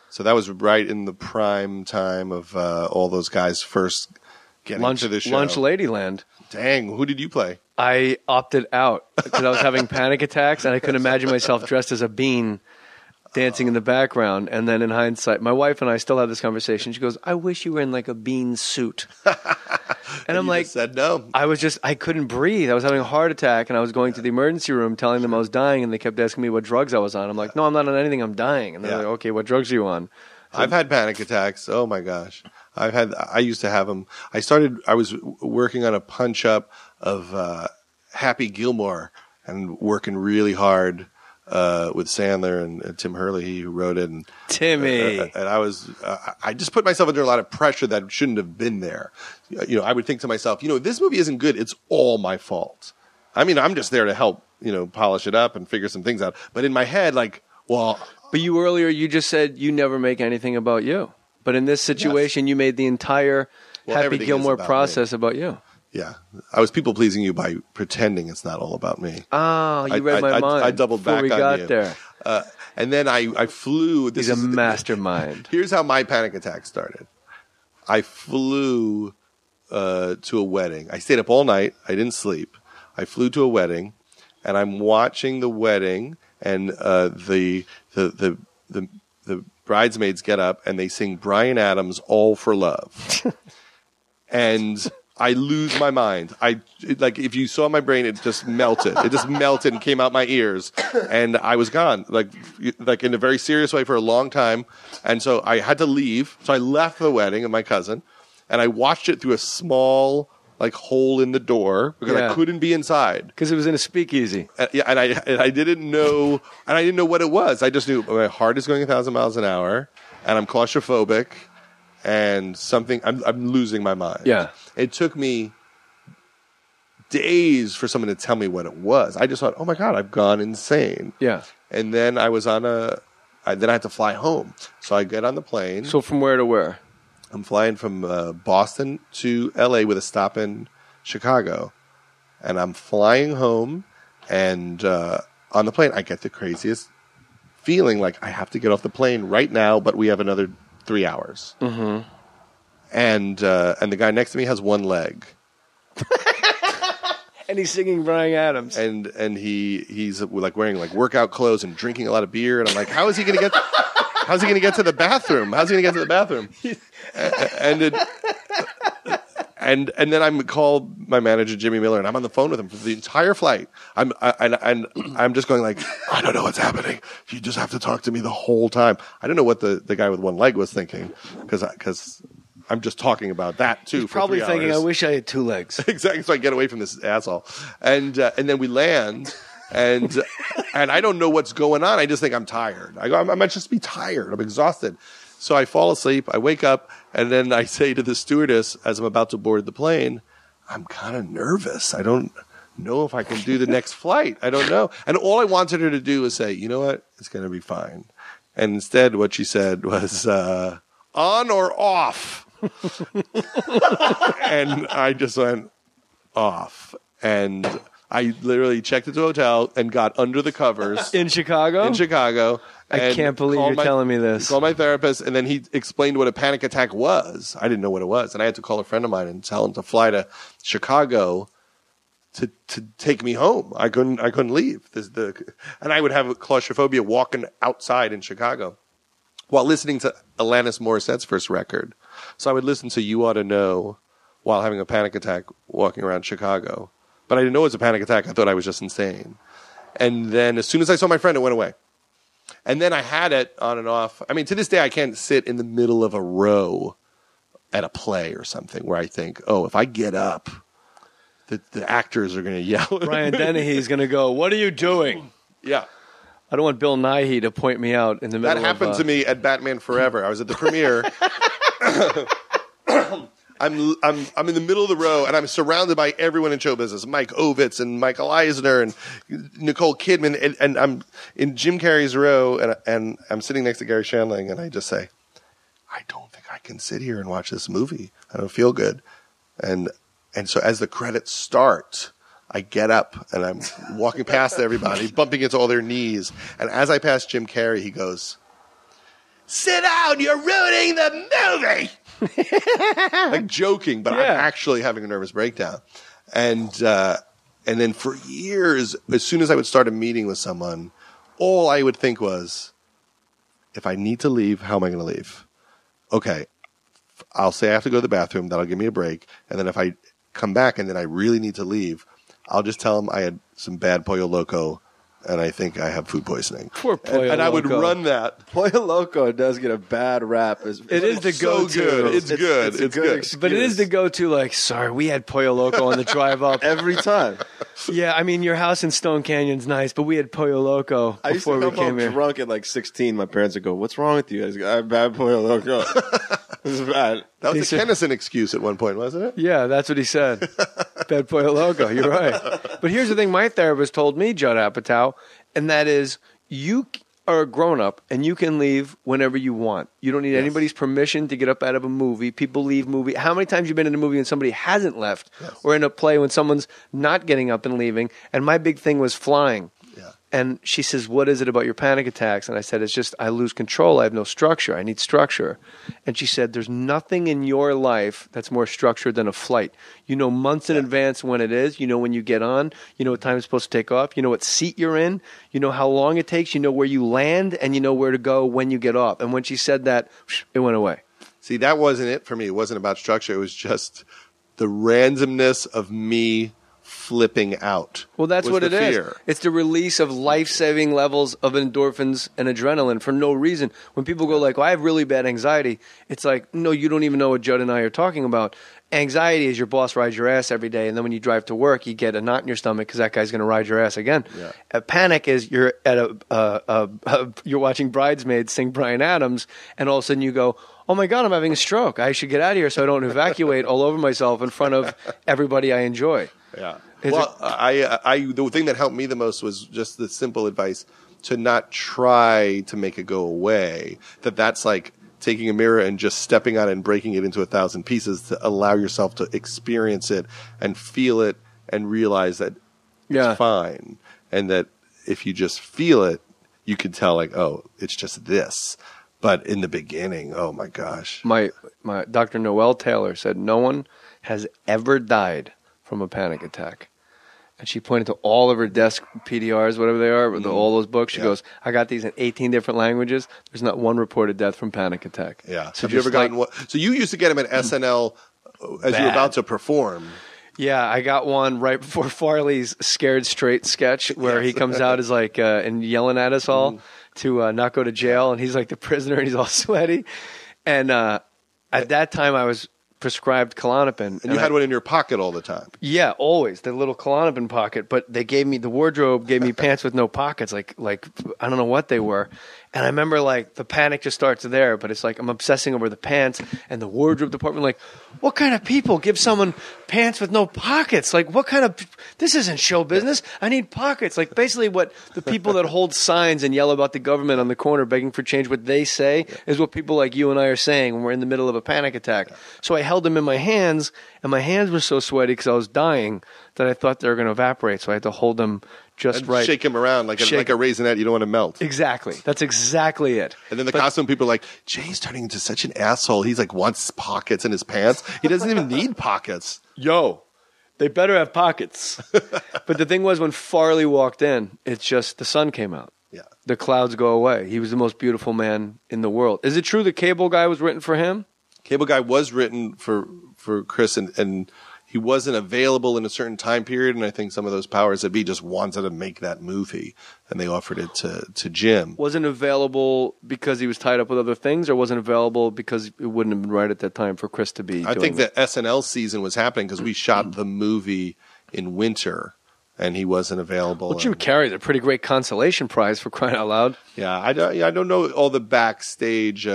So that was right in the prime time of all those guys first getting to the show. Lunch Ladyland. Dang, who did you play? I opted out because I was having panic attacks and I couldn't imagine myself dressed as a bean dancing in the background. And then in hindsight, my wife and I still have this conversation. She goes, I wish you were in like a bean suit. And I'm like, said no. I couldn't breathe. I was having a heart attack and I was going to the emergency room telling them I was dying, and they kept asking me what drugs I was on. I'm like, no, I'm not on anything. I'm dying. And they're like, okay, what drugs are you on? So, I've had panic attacks. Oh my gosh. I used to have them. I was working on a punch up of Happy Gilmore and working really hard with Sandler and Tim Hurley, who wrote it. And, Timmy. And I just put myself under a lot of pressure that shouldn't have been there. You know, I would think to myself, you know, this movie isn't good. It's all my fault. I mean, I'm just there to help, you know, polish it up and figure some things out. But in my head, like, well. But you just said you never make anything about you. But in this situation, you made the entire Happy Gilmore process about you. Yeah. I was people-pleasing you by pretending it's not all about me. Oh, you read my mind. I doubled back on you. Before we got there. And then I flew. He's a mastermind. Here's how my panic attack started. I flew to a wedding. I stayed up all night. I didn't sleep. I flew to a wedding, and I'm watching the wedding, and the bridesmaids get up and they sing Bryan Adams' "All for Love," and I lose my mind. If you saw my brain, it just melted. It just melted and came out my ears, and I was gone, like in a very serious way for a long time. And so I had to leave. So I left the wedding of my cousin, and I watched it through a small hole in the door because I couldn't be inside because it was in a speakeasy. And I didn't know, what it was. I just knew my heart is going 1,000 miles an hour, and I'm claustrophobic. And I'm losing my mind. Yeah. It took me days for someone to tell me what it was. I just thought, oh my God, I've gone insane. Yeah. And then I was then I had to fly home. So I get on the plane. So from where to where? I'm flying from Boston to LA with a stop in Chicago. And I'm flying home, and on the plane, I get the craziest feeling like I have to get off the plane right now, but we have another 3 hours. Mm-hmm. And the guy next to me has one leg. And he's singing Bryan Adams. And he's wearing workout clothes and drinking a lot of beer. And I'm like, how is he going to get to the bathroom? How's he going to get to the bathroom? And then I call my manager, Jimmy Miller, and I'm on the phone with him for the entire flight. I'm just going I don't know what's happening. You just have to talk to me the whole time. I don't know what the guy with one leg was thinking because I'm just talking about that too. He's probably thinking, I wish I had two legs. Exactly. So I get away from this asshole, and then we land. And I don't know what's going on. I just think I'm tired. I might just be tired. I'm exhausted. So I fall asleep. I wake up, and then I say to the stewardess as I'm about to board the plane, I'm kind of nervous. I don't know if I can do the next flight. I don't know. And all I wanted her to do was say, you know what? It's going to be fine. And instead what she said was, on or off? And I just went, off. And I literally checked into a hotel and got under the covers. In Chicago? In Chicago. I can't believe you're telling me this. Called my therapist, and then he explained what a panic attack was. I didn't know what it was. And I had to call a friend of mine and tell him to fly to Chicago to take me home. I couldn't leave. And I would have claustrophobia walking outside in Chicago while listening to Alanis Morissette's first record. So I would listen to You Ought to Know while having a panic attack walking around Chicago. But I didn't know it was a panic attack. I thought I was just insane. And then as soon as I saw my friend, it went away. And then I had it on and off. I mean, to this day, I can't sit in the middle of a row at a play or something where I think, oh, if I get up, the actors are going to yell. Brian Dennehy's going to go, what are you doing? Yeah. I don't want Bill Nighy to point me out in the middle of... That happened to me at Batman Forever. I was at the premiere. I'm in the middle of the row, and I'm surrounded by everyone in show business. Mike Ovitz and Michael Eisner and Nicole Kidman, and I'm in Jim Carrey's row, and I'm sitting next to Gary Shandling, and I just say, I don't think I can sit here and watch this movie. I don't feel good. And so as the credits start, I get up, and I'm walking past everybody, bumping into all their knees. And as I pass Jim Carrey, he goes, sit down, you're ruining the movie! Like joking, but I'm actually having a nervous breakdown. And then for years, as soon as I would start a meeting with someone, all I would think was, if I need to leave, how am I going to leave? Okay, I'll say I have to go to the bathroom. That'll give me a break. And then if I come back and then I really need to leave, I'll just tell them I had some bad Pollo Loco and I think I have food poisoning. Poor Pollo Loco. And I would run that. Pollo Loco does get a bad rap. It is the go-to. So good. It's good. It's good. But it is the go-to, like, sorry, we had Pollo Loco on the drive up. Every time. Yeah, I mean, your house in Stone Canyon's nice, but we had Pollo Loco before we came here. Drunk at like 16. My parents would go, what's wrong with you? I have bad Pollo Loco. This is bad. That was a Kennison excuse at one point, wasn't it? Yeah, that's what he said. Bad Pollo Loco. You're right. But here's the thing my therapist told me, Judd Apatow, and that is you are a grown-up and you can leave whenever you want. You don't need anybody's permission to get up out of a movie. People leave movie. How many times have you been in a movie and somebody hasn't left? Yes. Or in a play when someone's not getting up and leaving? And my big thing was flying. Yeah. And she says, what is it about your panic attacks? And I said, it's just I lose control. I have no structure. I need structure. And she said, there's nothing in your life that's more structured than a flight. You know months in advance when it is. You know when you get on. You know what time it's supposed to take off. You know what seat you're in. You know how long it takes. You know where you land, and you know where to go when you get off. And when she said that, it went away. See, that wasn't it for me. It wasn't about structure. It was just the randomness of me flipping out. Well, that's what it is. Fear. It's the release of life-saving levels of endorphins and adrenaline for no reason. When people go like, well, I have really bad anxiety, it's like, no, you don't even know what Judd and I are talking about. Anxiety is your boss rides your ass every day, and then when you drive to work, you get a knot in your stomach because that guy's going to ride your ass again. Yeah. Panic is you're at you're watching Bridesmaids sing Bryan Adams, and all of a sudden you go, oh my God, I'm having a stroke. I should get out of here so I don't evacuate all over myself in front of everybody I enjoy. Yeah. The thing that helped me the most was just the simple advice to not try to make it go away. That's like taking a mirror and just stepping on it and breaking it into 1,000 pieces to allow yourself to experience it and feel it and realize that it's fine. And that if you just feel it, you can tell like, oh, it's just this. But in the beginning, oh my gosh. My Dr. Noel Taylor said no one has ever died from a panic attack. And she pointed to all of her desk PDRs, whatever they are, all those books. She goes, I got these in 18 different languages. There's not one reported death from panic attack. Yeah. So have you ever gotten one? So you used to get them at SNL as you were about to perform. Yeah, I got one right before Farley's Scared Straight sketch where he comes out as like and yelling at us all to not go to jail. And he's like the prisoner and he's all sweaty. And at that time I was prescribed Klonopin. And you had one in your pocket all the time. Yeah, always. The little Klonopin pocket. But they gave me, the wardrobe gave me pants with no pockets, like I don't know what they were. And I remember like the panic just starts there, but it's like I'm obsessing over the pants and the wardrobe department. Like, what kind of people give someone pants with no pockets? Like, what kind of, this isn't show business. I need pockets. Like basically what the people that hold signs and yell about the government on the corner begging for change, what they say is what people like you and I are saying when we're in the middle of a panic attack. So I held them in my hands and my hands were so sweaty because I was dying that I thought they were going to evaporate. So I had to hold them just right. Shake him around like a raisinette you don't want to melt. Exactly. That's exactly it. And then the costume people are like, Jay's turning into such an asshole. He's like wants pockets in his pants. He doesn't even need pockets. Yo, they better have pockets. But the thing was when Farley walked in, it's just the sun came out. Yeah. The clouds go away. He was the most beautiful man in the world. Is it true the Cable Guy was written for him? Cable Guy was written for Chris and he wasn't available in a certain time period, and I think some of those powers that be just wanted to make that movie, and they offered it to Jim. Wasn't available because he was tied up with other things, or wasn't available because it wouldn't have been right at that time for Chris to be I think the SNL season was happening because we shot the movie in winter, and he wasn't available. Well, Jim Carrey's a pretty great consolation prize for crying out loud. Yeah, I don't know all the backstage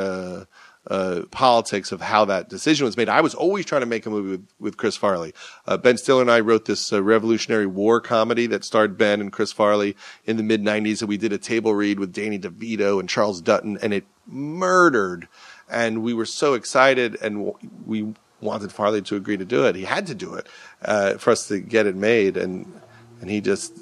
politics of how that decision was made. I was always trying to make a movie with Chris Farley. Ben Stiller and I wrote this Revolutionary War comedy that starred Ben and Chris Farley in the mid-'90s, and we did a table read with Danny DeVito and Charles Dutton, and it murdered. And we were so excited, and we wanted Farley to agree to do it. He had to do it for us to get it made, and he just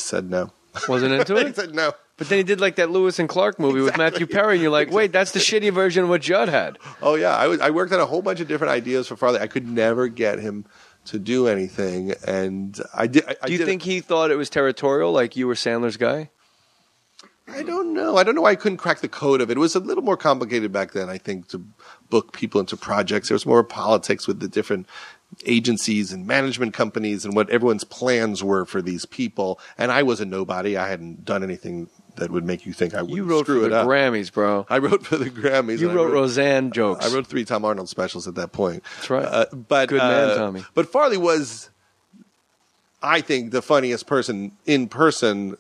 said no. Wasn't into it? He said no. But then he did like that Lewis and Clark movie with Matthew Perry, and you're like, wait, that's the shitty version of what Judd had. Oh, yeah. I worked on a whole bunch of different ideas for Farley. I could never get him to do anything, and I did. Do you think he thought it was territorial, like you were Sandler's guy? I don't know. I don't know why I couldn't crack the code of it. It was a little more complicated back then, I think, to book people into projects. There was more politics with the different agencies and management companies and what everyone's plans were for these people. And I was a nobody. I hadn't done anything that would make you think I would screw it up. You wrote for the Grammys, bro. I wrote for the Grammys. You wrote Roseanne jokes. I wrote 3 Tom Arnold specials at that point. That's right. Good man, Tommy. But Farley was, I think, the funniest person in person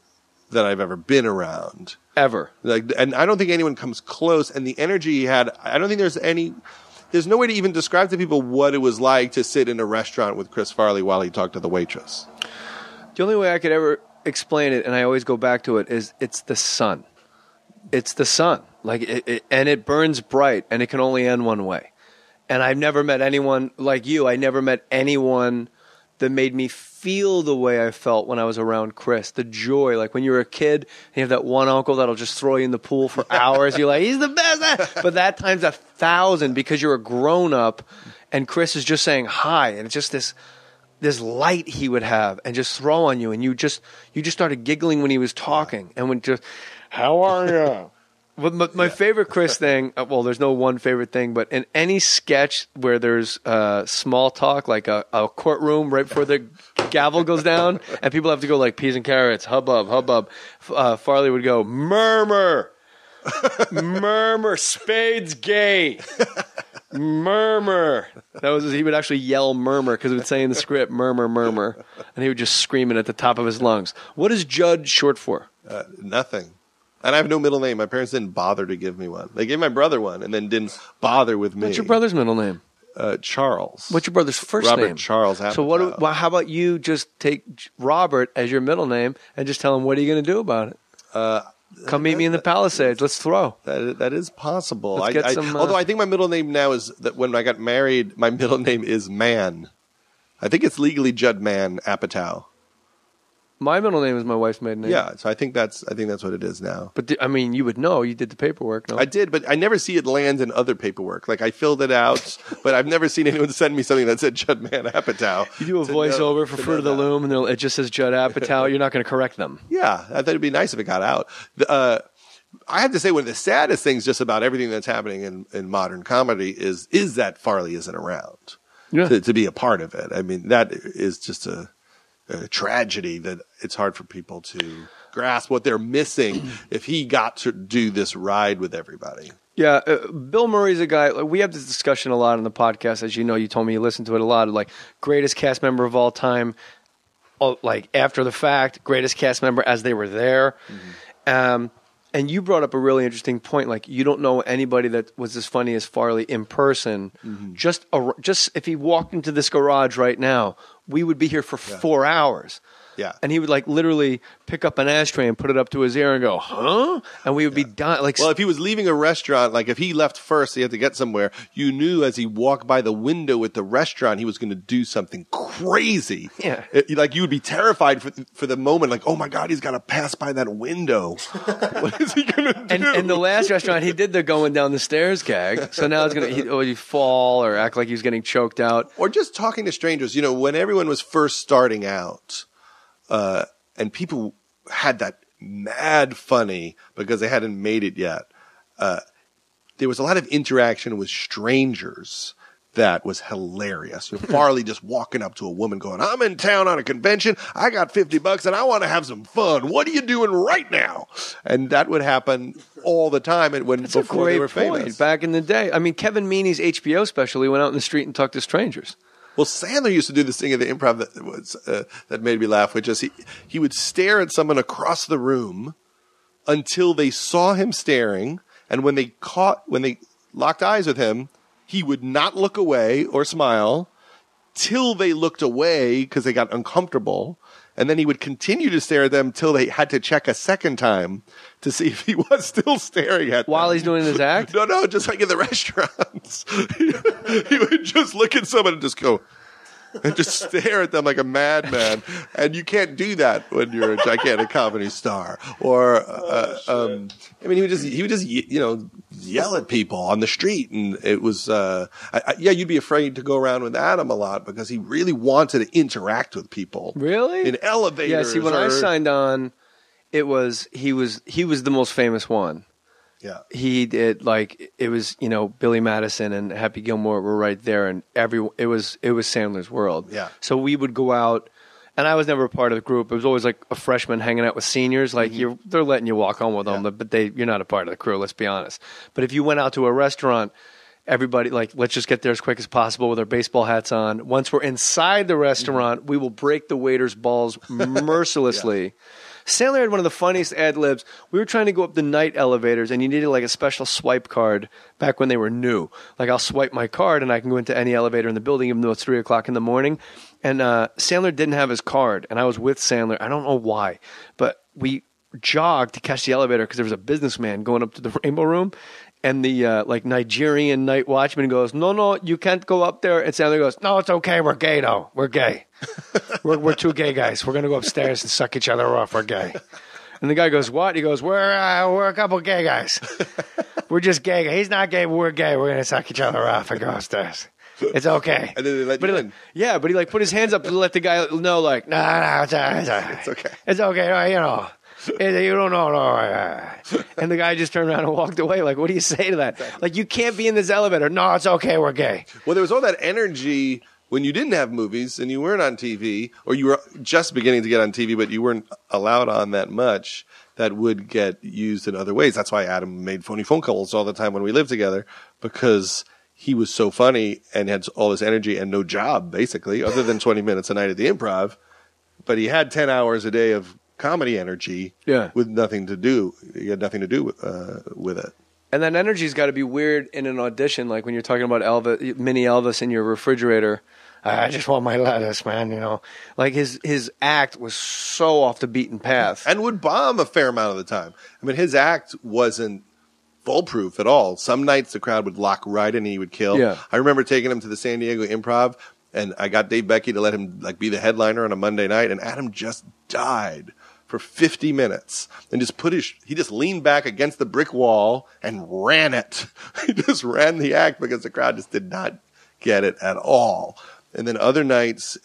that I've ever been around. Ever. And I don't think anyone comes close. And the energy he had, I don't think there's no way to even describe to people what it was like to sit in a restaurant with Chris Farley while he talked to the waitress. The only way I could ever explain it, and I always go back to it, is it's the sun. It's the sun. And it burns bright, and it can only end one way. And I've never met anyone like you. I never met anyone that made me feel the way I felt when I was around Chris. The joy, like when you're a kid, and you have that one uncle that'll just throw you in the pool for hours. You're like, he's the best. But that times 1,000 because you're a grown up, and Chris is just saying hi, and it's just this light he would have and just throw on you, and you just started giggling when he was talking, and when just, how are you? But my favorite Chris thing, well, there's no one favorite thing, but in any sketch where there's small talk, like a courtroom right before the gavel goes down, and people have to go like peas and carrots, hubbub, hubbub, Farley would go, murmur, murmur, Spade's gay, murmur. He would actually yell murmur because it would say in the script, murmur, murmur, and he would just scream it at the top of his lungs. What is Judd short for? Nothing. And I have no middle name. My parents didn't bother to give me one. They gave my brother one and then didn't bother with me. What's your brother's middle name? Charles. What's your brother's first name? Robert Charles Apatow. So how about you just take Robert as your middle name and just tell him, what are you going to do about it? Come meet me in the Palisades. Let's throw. That is possible. Let's get some, although I think my middle name now is that when I got married, my middle name is Mann. I think it's legally Judd Mann Apatow. My middle name is my wife's maiden name. Yeah, so I think that's what it is now. But I mean, you would know. You did the paperwork. No? I did, but I never see it land in other paperwork. Like I filled it out, but I've never seen anyone send me something that said Judd Mann Apatow. You do a voiceover for Fruit of the Loom, and it just says Judd Apatow. You're not going to correct them. Yeah, I thought it'd be nice if it got out. I have to say, one of the saddest things just about everything that's happening in modern comedy is that Farley isn't around to be a part of it. I mean, that is just a tragedy that it's hard for people to grasp what they're missing if he got to do this ride with everybody. Yeah, Bill Murray's a guy. Like, we have this discussion a lot on the podcast. As you know, you told me you listened to it a lot. Like, greatest cast member of all time, like after the fact, greatest cast member as they were there. Mm-hmm. And you brought up a really interesting point. Like, you don't know anybody that was as funny as Farley in person. Mm-hmm. Just if he walked into this garage right now, we would be here for 4 hours. Yeah. And he would like literally pick up an ashtray and put it up to his ear and go, huh? And we would be dying. Like, well, if he was leaving a restaurant, like if he left first, he had to get somewhere, you knew as he walked by the window at the restaurant, he was going to do something crazy. Yeah. Like you would be terrified for the moment, like, oh my God, he's got to pass by that window. What is he going to do? And the last restaurant, he did the going down the stairs gag. So now it's going to, he'd fall or act like he was getting choked out. Or just talking to strangers. You know, when everyone was first starting out, and people had that mad funny because they hadn't made it yet. There was a lot of interaction with strangers that was hilarious. Farley just walking up to a woman going, I'm in town on a convention. I got $50 and I want to have some fun. What are you doing right now? And that would happen all the time before they were famous. Back in the day. I mean, Kevin Meaney's HBO special, he went out in the street and talked to strangers. Well, Sandler used to do this thing at the Improv that made me laugh, which is he would stare at someone across the room until they saw him staring, and when they locked eyes with him, he would not look away or smile till they looked away because they got uncomfortable, and then he would continue to stare at them till they had to check a second time to see if he was still staring at them. While he's doing his act? No, just like in the restaurants. He would just look at someone and just go, and just stare at them like a madman. And you can't do that when you're a gigantic comedy star. Or, I mean, he would just, yell at people on the street. And it was, you'd be afraid to go around with Adam a lot because he really wanted to interact with people. Really? In elevators. Yeah, see, when I signed on, he was the most famous one. Yeah. He did, like, it was, Billy Madison and Happy Gilmore were right there, and it was Sandler's world. Yeah. So we would go out, and I was never a part of the group. It was always like a freshman hanging out with seniors. Like, they're letting you walk home with them, but you're not a part of the crew, let's be honest. But if you went out to a restaurant, everybody, like, let's just get there as quick as possible with our baseball hats on. Once we're inside the restaurant, we will break the waiter's balls mercilessly. Yeah. Sandler had one of the funniest ad-libs. We were trying to go up the night elevators, and you needed like a special swipe card back when they were new. Like, I'll swipe my card, and I can go into any elevator in the building, even though it's 3 o'clock in the morning. And Sandler didn't have his card, and I was with Sandler. I don't know why, but we jogged to catch the elevator because there was a businessman going up to the Rainbow Room. And the like Nigerian night watchman goes, no, you can't go up there. And Sandler goes, no, it's okay. We're gay, though. We're gay. we're two gay guys. We're going to go upstairs and suck each other off. We're gay. And the guy goes, what? He goes, we're a couple gay guys. We're just gay. He's not gay, but we're gay. We're going to suck each other off and go upstairs. It's okay. And then they let you in. Yeah, but he like put his hands up to let the guy know, like, no, it's all right. It's okay. It's okay. You know. You don't know. And the guy just turned around and walked away. Like, what do you say to that? Like, you can't be in this elevator. No, it's okay. We're gay. Well, there was all that energy when you didn't have movies and you weren't on TV, or you were just beginning to get on TV, but you weren't allowed on that much, that would get used in other ways. That's why Adam made phony phone calls all the time when we lived together, because he was so funny and had all this energy and no job, basically, other than 20 minutes a night at the Improv. But he had 10 hours a day of comedy energy with nothing to do. You had nothing to do with it. And that energy's got to be weird in an audition, like when you're talking about Elvis, mini Elvis in your refrigerator. I just want my lettuce, man, you know. Like his act was so off the beaten path. And would bomb a fair amount of the time. I mean, his act wasn't foolproof at all. Some nights the crowd would lock right in and he would kill. Yeah. I remember taking him to the San Diego Improv, and I got Dave Becky to let him like be the headliner on a Monday night, and Adam just died for 50 minutes and he just leaned back against the brick wall and ran it. He just ran the act because the crowd just did not get it at all. And then other nights,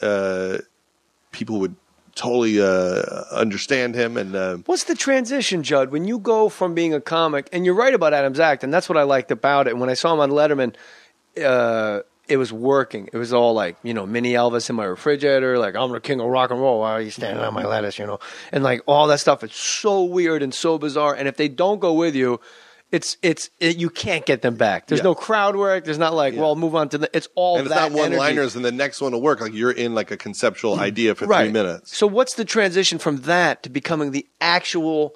people would totally understand him. And what's the transition, Judd, when you go from being a comic, and you're right about Adam's act, and that's what I liked about it. And when I saw him on Letterman, it was working. It was all like, you know, mini Elvis in my refrigerator, like, I'm the king of rock and roll. Why are you standing on my lettuce, you know? And like all that stuff, it's so weird and so bizarre. And if they don't go with you, you can't get them back. There's no crowd work. There's not like, well, move on to it's all and that it's not one-liners energy. and the next one will work. Like you're in like a conceptual idea for 3 minutes. So what's the transition from that to becoming the actual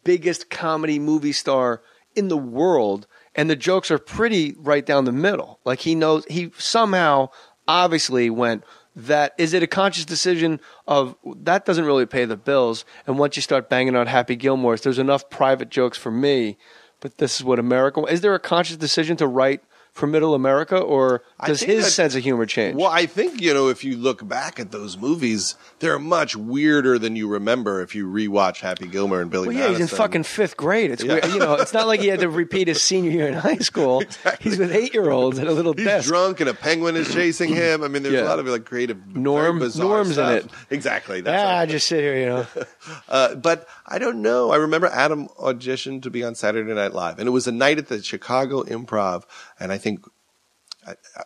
biggest comedy movie star in the world? And the jokes are pretty right down the middle. Like he somehow obviously went that. Is it a conscious decision of that doesn't really pay the bills? And once you start banging out Happy Gilmore's, there's enough private jokes for me, but this is what America. Is there a conscious decision to write for middle America, or does his sense of humor change? Well, I think, you know, if you look back at those movies, they're much weirder than you remember if you rewatch Happy Gilmore and Billy Madison. He's in fucking 5th grade. It's weird. You know, it's not like he had to repeat his senior year in high school. Exactly. He's with 8-year-olds at a little desk. He's drunk and a penguin is chasing him. I mean, there's a lot of like creative, Norm's stuff. in it. Exactly. I just sit here, you know. But I don't know. I remember Adam auditioned to be on Saturday Night Live, and it was a night at the Chicago Improv, and I think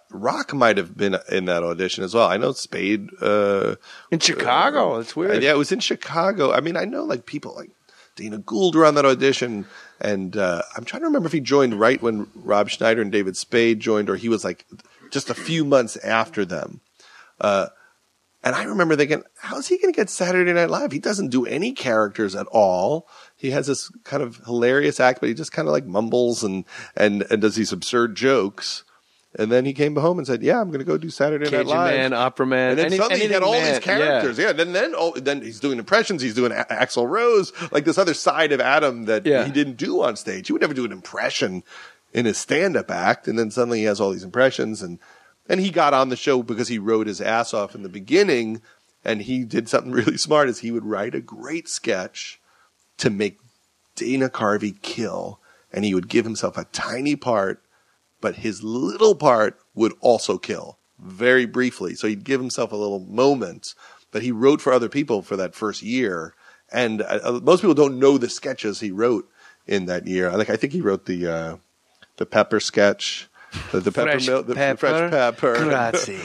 Rock might have been in that audition as well. I know Spade. In Chicago? It's weird. Yeah, it was in Chicago. I mean, I know like people like Dana Gould were on that audition, and I'm trying to remember if he joined right when Rob Schneider and David Spade joined, or he was like just a few months after them. And I remember thinking, how's he going to get Saturday Night Live? He doesn't do any characters at all. He has this kind of hilarious act, but he just kind of like mumbles and does these absurd jokes. And then he came home and said, "Yeah, I'm going to go do Saturday Night Live." Cajun Man, Opera Man, and then suddenly he had all these characters. Yeah, and then he's doing impressions. He's doing Axl Rose, like this other side of Adam that he didn't do on stage. He would never do an impression in his stand-up act, and then suddenly he has all these impressions. And he got on the show because he wrote his ass off in the beginning, and he did something really smart. Is he would write a great sketch to make Dana Carvey kill, and he would give himself a tiny part. But his little part would also kill very briefly. So he'd give himself a little moment. But he wrote for other people for that first year. And most people don't know the sketches he wrote in that year. Like I think he wrote the pepper sketch, the fresh pepper. Grazie.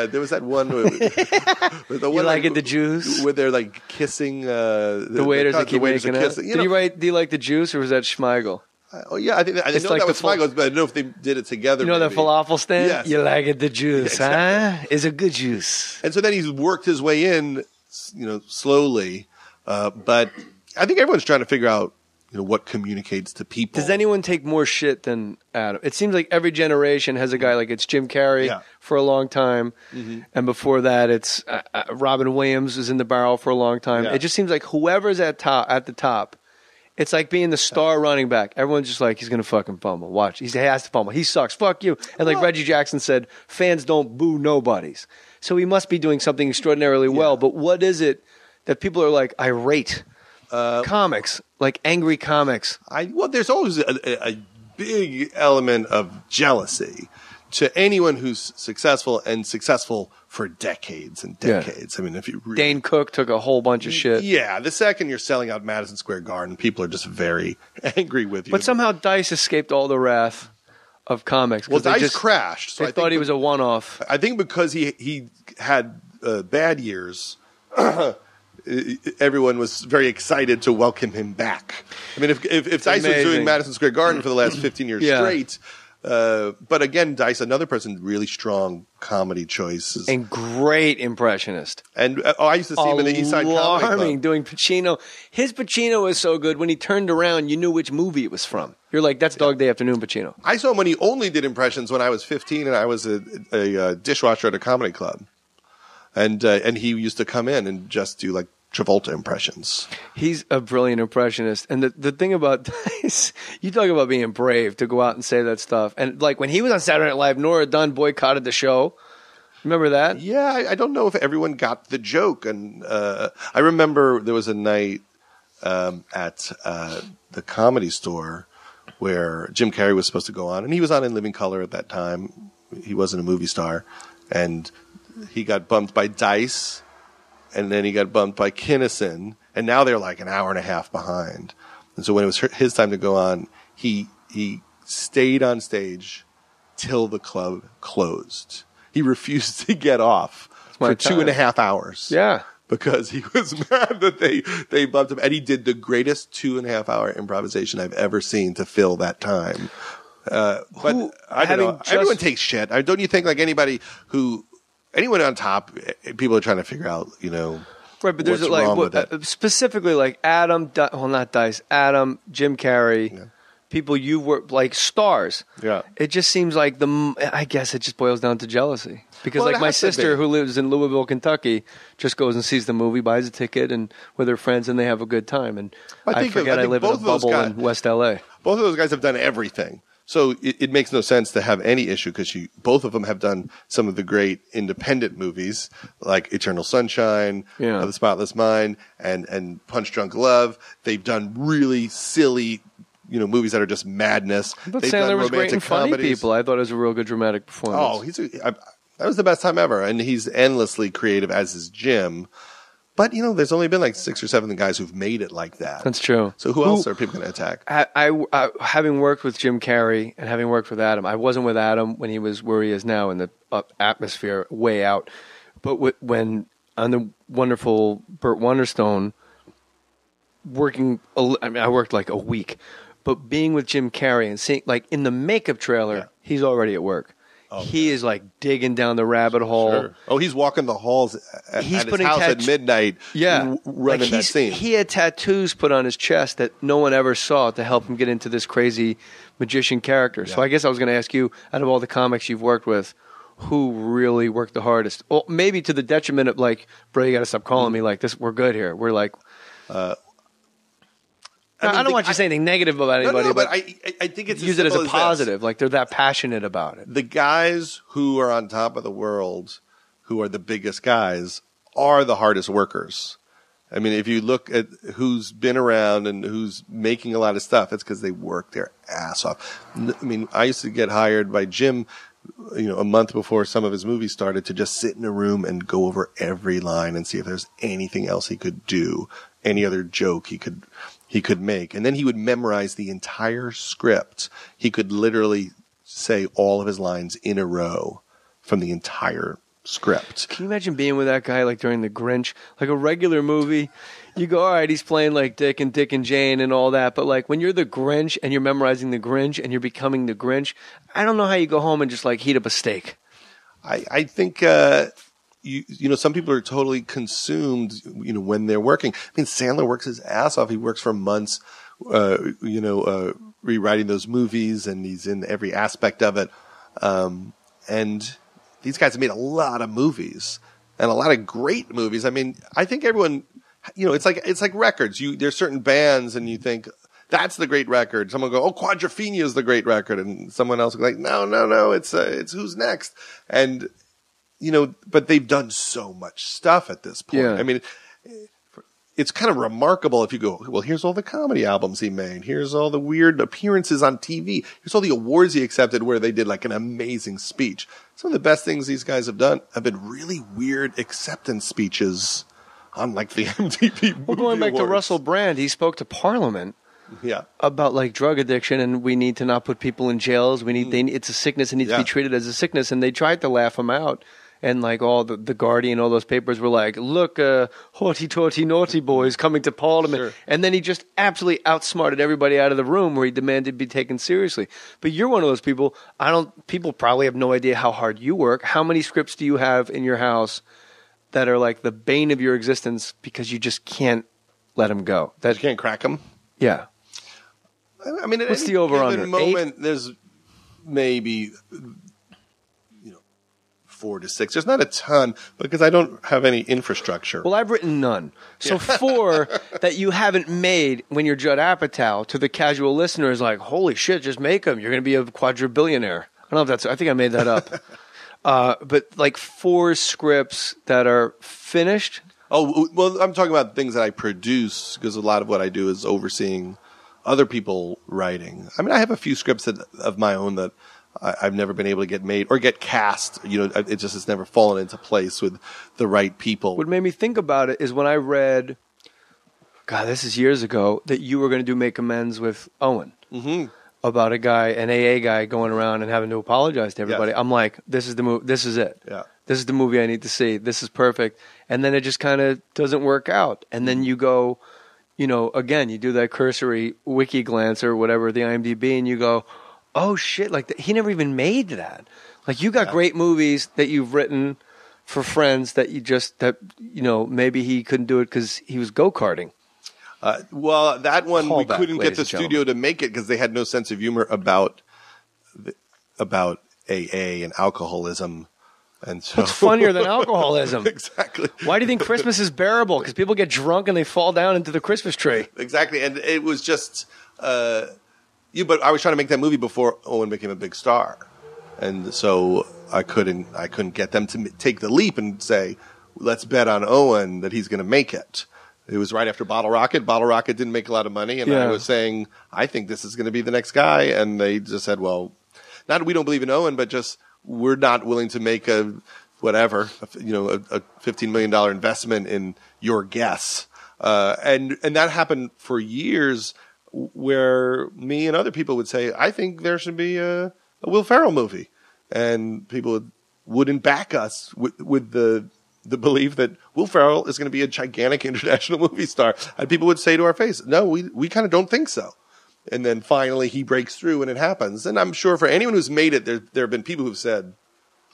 There was that one. You like it, the juice? Where they're like kissing. The waiters that keep making out. Did he write, do you like the juice, or was that Schmeigel? Oh yeah, I know like that was Schmeigel's, but I don't know if they did it together. You know maybe. the falafel stand? Yes. You like it, the juice, exactly. huh? It's a good juice. And so then he's worked his way in, slowly. But I think everyone's trying to figure out, what communicates to people. Does anyone take more shit than Adam? It seems like every generation has a guy like it's Jim Carrey for a long time. Mm-hmm. And before that, it's Robin Williams was in the barrel for a long time. Yeah. It just seems like whoever's at the top, It's like being the star running back. Everyone's just like, he's going to fucking fumble. Watch. He has to fumble. He sucks. Fuck you. And like Reggie Jackson said, fans don't boo nobodies. So he must be doing something extraordinarily well. But what is it that people are like irate? Comics, like angry comics. There's always a big element of jealousy to anyone who's successful for decades and decades. I mean, if you Dane Cook took a whole bunch of shit. Yeah, the second you're selling out Madison Square Garden, people are just very angry with you. But somehow Dice escaped all the wrath of comics. Well, Dice crashed. So I thought he was a one-off. I think because he had bad years, everyone was very excited to welcome him back. I mean, if Dice was doing Madison Square Garden for the last 15 years straight. But again, Dice, another person, really strong comedy choices. And great impressionist. And I used to see him in the East Side Comedy Club. Doing Pacino. His Pacino was so good, when he turned around, you knew which movie it was from. You're like, that's Dog Day Afternoon Pacino. I saw him when he only did impressions when I was 15 and I was a dishwasher at a comedy club. And he used to come in and just do like Travolta impressions. He's a brilliant impressionist. And the thing about Dice, you talk about being brave to go out and say that stuff. And like when he was on Saturday Night Live, Nora Dunn boycotted the show. Remember that? Yeah, I don't know if everyone got the joke. And I remember there was a night at the Comedy Store where Jim Carrey was supposed to go on. And he was on In Living Color at that time. He wasn't a movie star. And he got bumped by Dice. And then he got bumped by Kinnison, and now they're like an hour and a half behind. And so when it was his time to go on, he stayed on stage till the club closed. He refused to get off for 2.5 hours. Yeah. Because he was mad that they bumped him. And he did the greatest 2.5 hour improvisation I've ever seen to fill that time. But I don't know. Everyone takes shit. Don't you think like anyone on top, people are trying to figure out, right? But there's what's like wrong with it. Specifically like Adam, not Dice, Adam, Jim Carrey, people you were like stars. Yeah, it just seems like I guess it just boils down to jealousy because like my sister who lives in Louisville, Kentucky, just goes and sees the movie, buys a ticket, and with her friends, and they have a good time. And I forget I live in a bubble in West LA. Both of those guys have done everything. So it makes no sense to have any issue because both of them have done some of the great independent movies like Eternal Sunshine, The Spotless Mind, and Punch Drunk Love. They've done really silly, movies that are just madness. But They've Sandler done was great in Funny comedies. People. I thought it was a real good dramatic performance. That was the best time ever, and he's endlessly creative, as is Jim. But, there's only been like 6 or 7 guys who've made it like that. That's true. So who else are people going to attack? I having worked with Jim Carrey and having worked with Adam, I wasn't with Adam when he was where he is now in the atmosphere way out. But when on the wonderful Burt Wonderstone, I worked like a week. But being with Jim Carrey and seeing, like in the makeup trailer, he's already at work. Okay. He is like digging down the rabbit hole. Sure. Oh, he's walking the halls at his house at midnight. Yeah, running that scene. He had tattoos put on his chest that no one ever saw to help him get into this crazy magician character. Yeah. So I guess I was going to ask you, out of all the comics you've worked with, who really worked the hardest? Well, maybe to the detriment of like, bro, you got to stop calling me like this. We're good here. We're like. I don't want you to say anything negative about anybody, but I think it's use it as a positive. Like they're that passionate about it. The guys who are on top of the world, who are the biggest guys, are the hardest workers. I mean, if you look at who's been around and who's making a lot of stuff, it's because they work their ass off. I mean, I used to get hired by Jim, a month before some of his movies started to just sit in a room and go over every line and see if there's anything else he could do, any other joke he could make. And then he would memorize the entire script. He could literally say all of his lines in a row from the entire script. Can you imagine being with that guy like during The Grinch? Like a regular movie, you go, all right, he's playing like Dick and Jane and all that. But like when you're the Grinch and you're memorizing the Grinch and you're becoming the Grinch, I don't know how you go home and just like heat up a steak. I think some people are totally consumed, when they're working. I mean, Sandler works his ass off. He works for months, rewriting those movies, and he's in every aspect of it. And these guys have made a lot of movies and a lot of great movies. I mean, I think everyone, it's like records. There's certain bands, and you think, that's the great record. Someone will go, oh, Quadrophenia is the great record. And someone else will be like, no, it's Who's Next. And, but they've done so much stuff at this point. Yeah. I mean, it's kind of remarkable if you go, well, here's all the comedy albums he made. Here's all the weird appearances on TV. Here's all the awards he accepted where they did like an amazing speech. Some of the best things these guys have done have been really weird acceptance speeches on like the MTV Movie Well, going back Awards. to Russell Brand, he spoke to Parliament about like drug addiction, and we need to not put people in jails. It's a sickness and needs to be treated as a sickness. And they tried to laugh him out. And like all the Guardian, all those papers were like, look, haughty-taughty naughty boys coming to Parliament. Sure. And then he just absolutely outsmarted everybody out of the room where he demanded to be taken seriously. But you're one of those people, people probably have no idea how hard you work. How many scripts do you have in your house that are like the bane of your existence because you just can't let them go? You can't crack them? Yeah. I mean, at What's any the over-under? given moment, there's maybe 4 to 6. There's not a ton because I don't have any infrastructure. Well, I've written none. So 4 that you haven't made when you're Judd Apatow to the casual listener is like, holy shit, just make them. You're going to be a quadrillionaire. I don't know if I think I made that up. But like 4 scripts that are finished. Oh, well, I'm talking about things that I produce because a lot of what I do is overseeing other people writing. I mean, I have a few scripts of my own that I've never been able to get made or get cast. It just has never fallen into place with the right people. What made me think about it is when I read, God, this is years ago, that you were going to do Make Amends with Owen about a guy, an AA guy, going around and having to apologize to everybody. Yes. I'm like, this is the movie. This is it. Yeah. This is the movie I need to see. This is perfect. And then it just kind of doesn't work out. And then you go, again, you do that cursory wiki glance or whatever, the IMDb, and you go, oh shit! Like he never even made that. Like you got great movies that you've written for friends that maybe he couldn't do it because he was go-karting. Well, that one we Callback, couldn't get the ladies and studio to make it because they had no sense of humor about AA and alcoholism. And so What's funnier than alcoholism? Exactly. Why do you think Christmas is bearable? Because people get drunk and they fall down into the Christmas tree. Exactly, and it was just. But I was trying to make that movie before Owen became a big star, and so I couldn't get them to take the leap and say, "Let's bet on Owen that he's going to make it." It was right after Bottle Rocket. Bottle Rocket didn't make a lot of money, and I was saying, "I think this is going to be the next guy," and they just said, "Well, not we don't believe in Owen, but just we're not willing to make a $15 million investment in your guess," and that happened for years. Where me and other people would say, I think there should be a Will Ferrell movie. And people wouldn't back us with the belief that Will Ferrell is going to be a gigantic international movie star. And people would say to our face, no, we kind of don't think so. And then finally he breaks through and it happens. And I'm sure for anyone who's made it, there have been people who've said,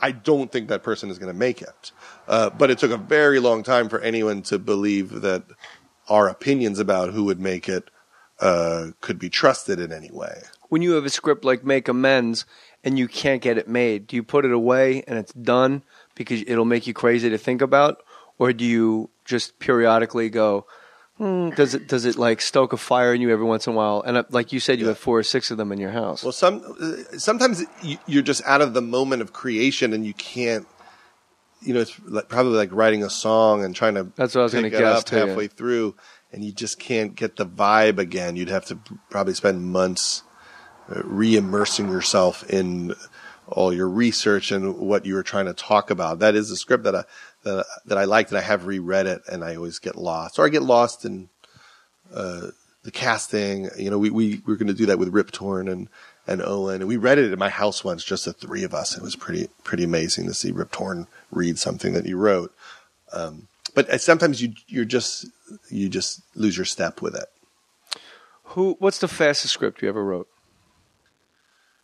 I don't think that person is going to make it. But it took a very long time for anyone to believe that our opinions about who would make it could be trusted in any way. When you have a script like Make Amends and you can't get it made, do you put it away and it's done because it'll make you crazy to think about? Or do you just periodically go, does it like stoke a fire in you every once in a while? And like you said, you have 4 or 6 of them in your house. Well, sometimes you're just out of the moment of creation and you can't, it's probably like writing a song and trying to That's what I was going to guess too, halfway through. And you just can't get the vibe again. You'd have to probably spend months re-immersing yourself in all your research and what you were trying to talk about. That is a script that I liked, and I have reread it, and I always get lost. Or I get lost in the casting. We were going to do that with Rip Torn and Owen, and we read it at my house once, just the 3 of us. It was pretty amazing to see Rip Torn read something that you wrote. But sometimes you just lose your step with it. What's the fastest script you ever wrote?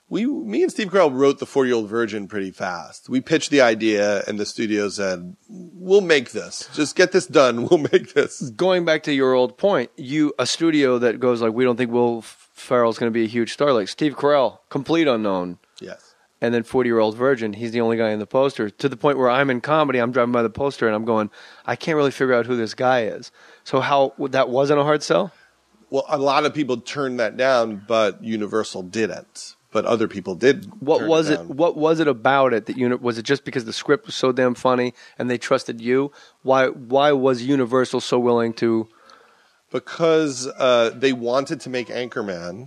Me and Steve Carell wrote The 40-Year-Old Virgin pretty fast. We pitched the idea, and the studio said, "We'll make this. Just get this done. We'll make this." Going back to your old point, a studio that goes like, we don't think Will Ferrell's going to be a huge star, like Steve Carell, complete unknown. Yes. And then 40-Year-Old Virgin, he's the only guy in the poster, to the point where I'm in comedy, I'm driving by the poster, and I'm going, I can't really figure out who this guy is. So that wasn't a hard sell? Well, a lot of people turned that down, but Universal didn't. But other people did. What was it? What was it about it that was it just because the script was so damn funny and they trusted you? Why was Universal so willing to? Because they wanted to make Anchorman.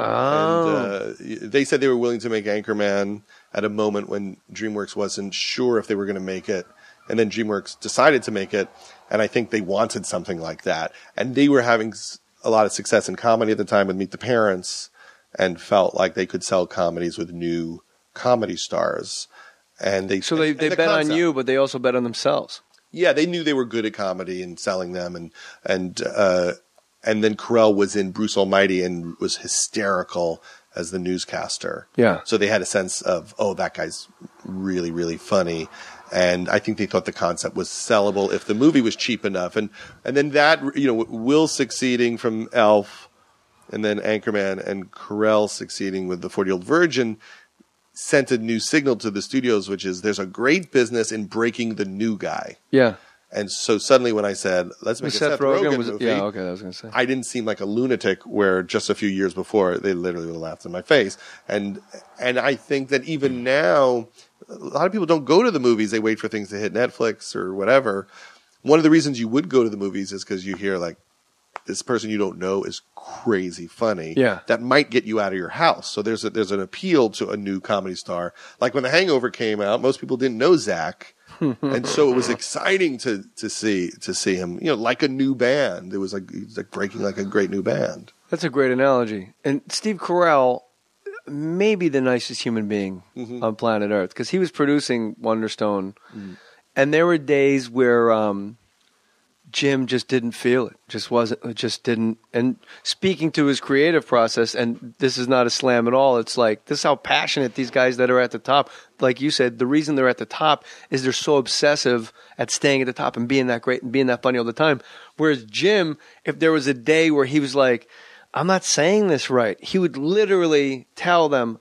Oh. And they said they were willing to make Anchorman at a moment when DreamWorks wasn't sure if they were going to make it. And then DreamWorks decided to make it. And I think they wanted something like that. And they were having a lot of success in comedy at the time with Meet the Parents and felt like they could sell comedies with new comedy stars. And they bet on you, but they also bet on themselves. Yeah, they knew they were good at comedy and selling them. And then Carell was in Bruce Almighty and was hysterical as the newscaster. Yeah. So they had a sense of, oh, that guy's really, really funny. And I think they thought the concept was sellable if the movie was cheap enough. And then that, Will succeeding from Elf and then Anchorman and Carell succeeding with The 40-Year-Old Virgin sent a new signal to the studios, which is there's a great business in breaking the new guy. Yeah. And so suddenly when I said, let's make a Seth Rogen movie, yeah, okay, I was going to say. I didn't seem like a lunatic where just a few years before they literally would have laughed in my face. And I think that even now, a lot of people don't go to the movies. They wait for things to hit Netflix or whatever. One of the reasons you would go to the movies is because you hear like, this person you don't know is crazy funny. Yeah. That might get you out of your house. So there's an appeal to a new comedy star. Like when The Hangover came out, most people didn't know Zach. And so it was exciting to see him, like a new band. It was like breaking like a great new band. That's a great analogy. And Steve Carell, maybe the nicest human being on planet Earth, because he was producing Wonderstone, and there were days where Jim just didn't feel it, just didn't. And speaking to his creative process, and this is not a slam at all, it's like, this is how passionate these guys that are at the top, like you said, the reason they're at the top is they're so obsessive at staying at the top and being that great and being that funny all the time. Whereas Jim, if there was a day where he was like, I'm not saying this right, he would literally tell them,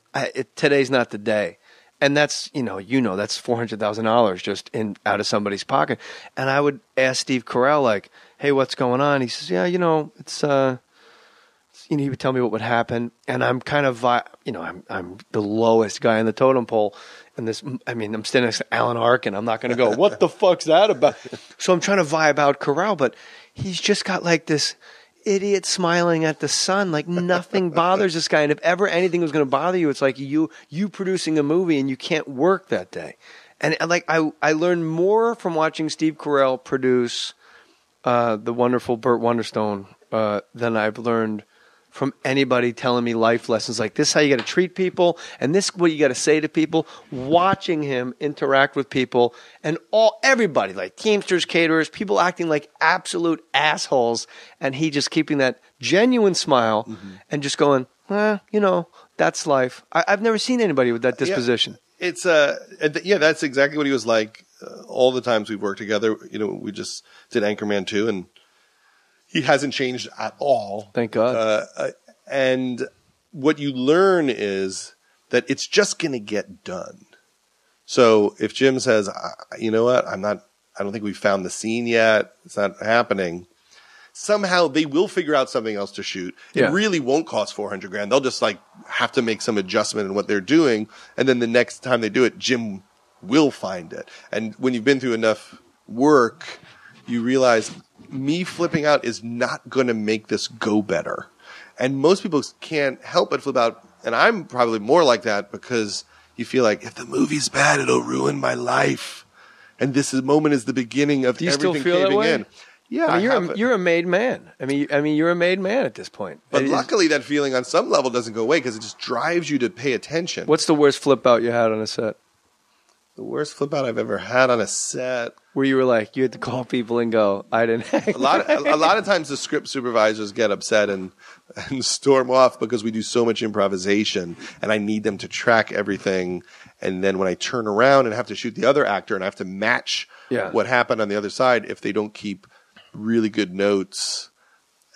today's not the day. And that's, that's $400,000 just out of somebody's pocket. And I would ask Steve Carell, like, hey, what's going on? He says, yeah, it's, he would tell me what would happen. And I'm kind of, I'm the lowest guy in the totem pole. And I'm standing next to Alan Arkin. I'm not going to go, what the fuck's that about? So I'm trying to vibe out Carell, but he's just got like this idiot smiling at the sun, like nothing bothers this guy. And if ever anything was going to bother you, it's like you producing a movie and you can't work that day. And like I learned more from watching Steve Carell produce the wonderful Burt Wonderstone than I've learned from anybody telling me life lessons like this is how you got to treat people and this is what you got to say to people. Watching him interact with people and everybody, like Teamsters, caterers, people acting like absolute assholes, and he just keeping that genuine smile and just going, that's life. I've never seen anybody with that disposition. Yeah. It's that's exactly what he was like. All the times we've worked together, we just did Anchorman 2 and he hasn't changed at all. Thank God. And what you learn is that it's just going to get done. So if Jim says, you know what, I don't think we've found the scene yet, it's not happening, somehow they will figure out something else to shoot. It really won't cost $400,000. They'll just have to make some adjustment in what they're doing. And then the next time they do it, Jim will find it. And when you've been through enough work, you realize me flipping out is not going to make this go better. And most people can't help but flip out. And I'm probably more like that because you feel like if the movie's bad, it'll ruin my life. And this moment is the beginning of everything caving in. Yeah, you're a made man. I mean, you're a made man at this point. But luckily, that feeling on some level doesn't go away because it just drives you to pay attention. What's the worst flip out you had on a set? The worst flip out I've ever had on a set. Where you were like, you had to call people and go, I didn't hang. A lot of times the script supervisors get upset and storm off because we do so much improvisation and I need them to track everything. And then when I turn around and have to shoot the other actor and I have to match what happened on the other side, if they don't keep really good notes.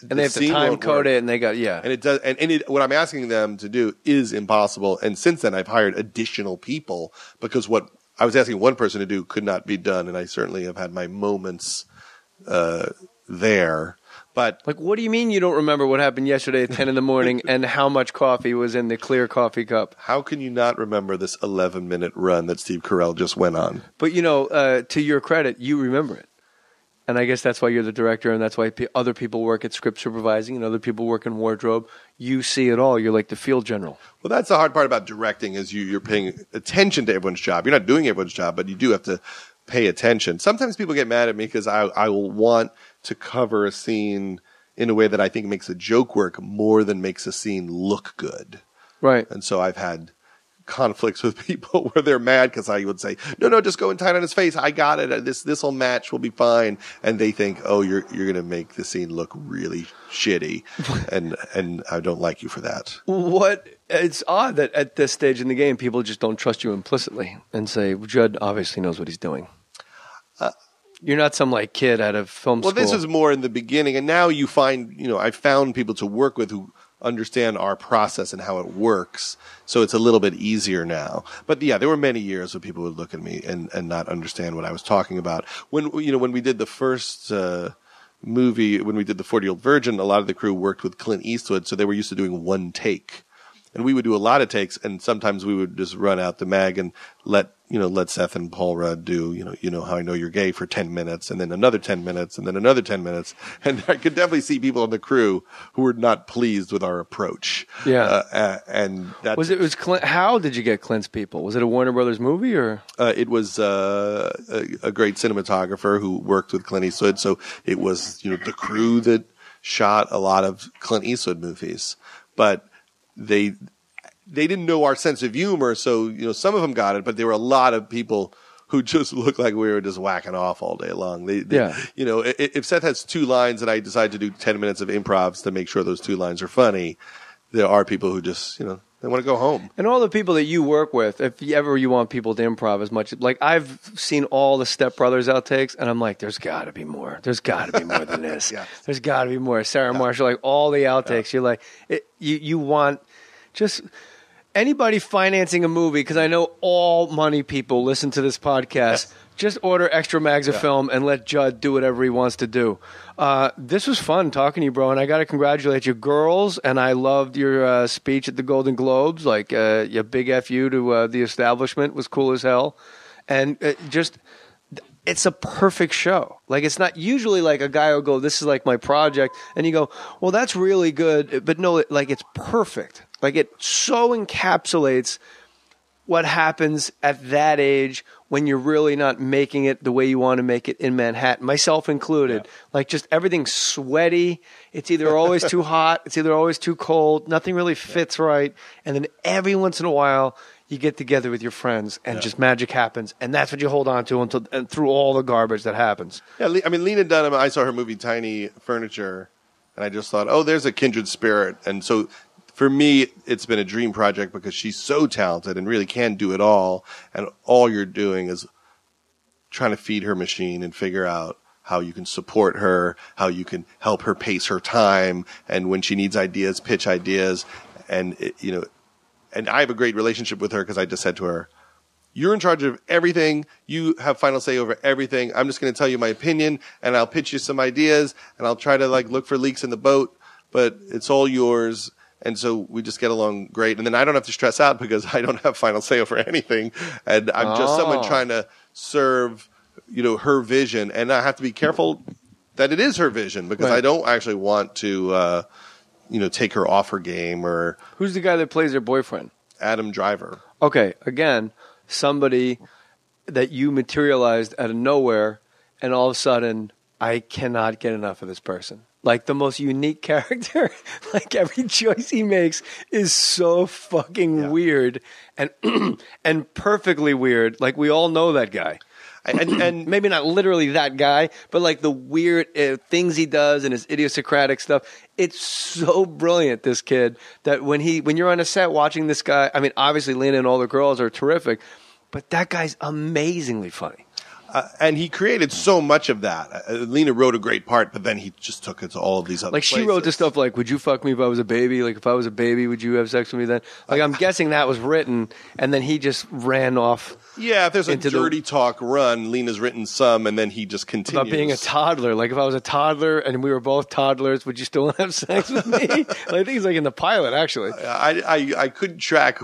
And they have to time code it and they got, And it does. And what I'm asking them to do is impossible. And since then I've hired additional people because what I was asking one person to do could not be done, and I certainly have had my moments there. But like, what do you mean you don't remember what happened yesterday at 10 in the morning and how much coffee was in the clear coffee cup? How can you not remember this 11-minute run that Steve Carell just went on? But, you know, to your credit, you remember it. And I guess that's why you're the director, and that's why other people work at script supervising and other people work in wardrobe. You see it all. You're like the field general. Well, that's the hard part about directing is you're paying attention to everyone's job. You're not doing everyone's job, but you do have to pay attention. Sometimes people get mad at me because I will want to cover a scene in a way that I think makes a joke work more than makes a scene look good. Right. And so I've had conflicts with people where they're mad because I would say, no, just go and tie it on his face. I got it. This whole match will be fine. And they think, oh, you're going to make the scene look really shitty. and I don't like you for that. It's odd that at this stage in the game, people just don't trust you implicitly and say, Judd obviously knows what he's doing. You're not some like kid out of film school. Well, this is more in the beginning. And now you find, I found people to work with who understand our process and how it works. So it's a little bit easier now. But yeah, there were many years where people would look at me and not understand what I was talking about. When we did the first movie, when we did The 40-Year-Old Virgin, a lot of the crew worked with Clint Eastwood, so they were used to doing one take. And we would do a lot of takes, and sometimes we would just run out the mag and let Seth and Paul Rudd do, you know how I know you're gay for 10 minutes, and then another 10 minutes, and then another 10 minutes. And I could definitely see people on the crew who were not pleased with our approach. Yeah. And that was Clint. How did you get Clint's people? Was it a Warner Brothers movie or? It was a great cinematographer who worked with Clint Eastwood. So it was, the crew that shot a lot of Clint Eastwood movies, but they didn't know our sense of humor, so some of them got it, but there were a lot of people who just looked like we were just whacking off all day long. If Seth has 2 lines and I decide to do 10 minutes of improvs to make sure those 2 lines are funny, there are people who just they want to go home. And all the people that you work with, if ever you want people to improv as much, like I've seen all the Step Brothers outtakes, and I'm like, there's got to be more. There's got to be more than this. Yeah. There's got to be more. Sarah Marshall, like all the outtakes. You're like, you want just anybody financing a movie, because I know all money people listen to this podcast. Yes. Just order extra mags of film and let Judd do whatever he wants to do. This was fun talking to you, bro, and I got to congratulate you, girls. And I loved your speech at the Golden Globes. Like, your big FU to the establishment was cool as hell. And it's a perfect show. Like, it's not usually like a guy will go, this is like my project. And you go, well, that's really good. But no, like, it's perfect. Like, it so encapsulates what happens at that age when you're really not making it the way you want to make it in Manhattan, myself included. Yeah. Like, just everything's sweaty. It's either always too hot. It's either always too cold. Nothing really fits right. And then every once in a while, you get together with your friends and just magic happens. And that's what you hold on to and through all the garbage that happens. Yeah, I mean, Lena Dunham, I saw her movie Tiny Furniture, and I just thought, oh, there's a kindred spirit. And so for me, it's been a dream project because she's so talented and really can do it all. And all you're doing is trying to feed her machine and figure out how you can support her, how you can help her pace her time. And when she needs ideas, pitch ideas. And, and I have a great relationship with her because I just said to her, you're in charge of everything. You have final say over everything. I'm just going to tell you my opinion, and I'll pitch you some ideas, and I'll try to look for leaks in the boat, but it's all yours. And so we just get along great. And then I don't have to stress out because I don't have final say over anything. And I'm just someone trying to serve, her vision. And I have to be careful that it is her vision because I don't actually want to, take her off her game or. Who's the guy that plays her boyfriend? Adam Driver. Okay. Again, somebody that you materialized out of nowhere, and all of a sudden, I cannot get enough of this person. Like, the most unique character. Like, every choice he makes is so fucking weird and perfectly weird. Like, we all know that guy. And maybe not literally that guy, but like the weird things he does and his idiosyncratic stuff. It's so brilliant, this kid, that when you're on a set watching this guy, I mean, obviously Lena and all the girls are terrific, but that guy's amazingly funny. And he created so much of that. Lena wrote a great part, but then he just took it to all of these other places. She wrote the stuff like, would you fuck me if I was a baby? Like, if I was a baby, would you have sex with me then? Like, I'm guessing that was written, and then he just ran off. Yeah, if there's a dirty talk run, Lena's written some, and then he just continues. About being a toddler. Like, if I was a toddler and we were both toddlers, would you still want to have sex with me? I think it's like in the pilot, actually. I couldn't track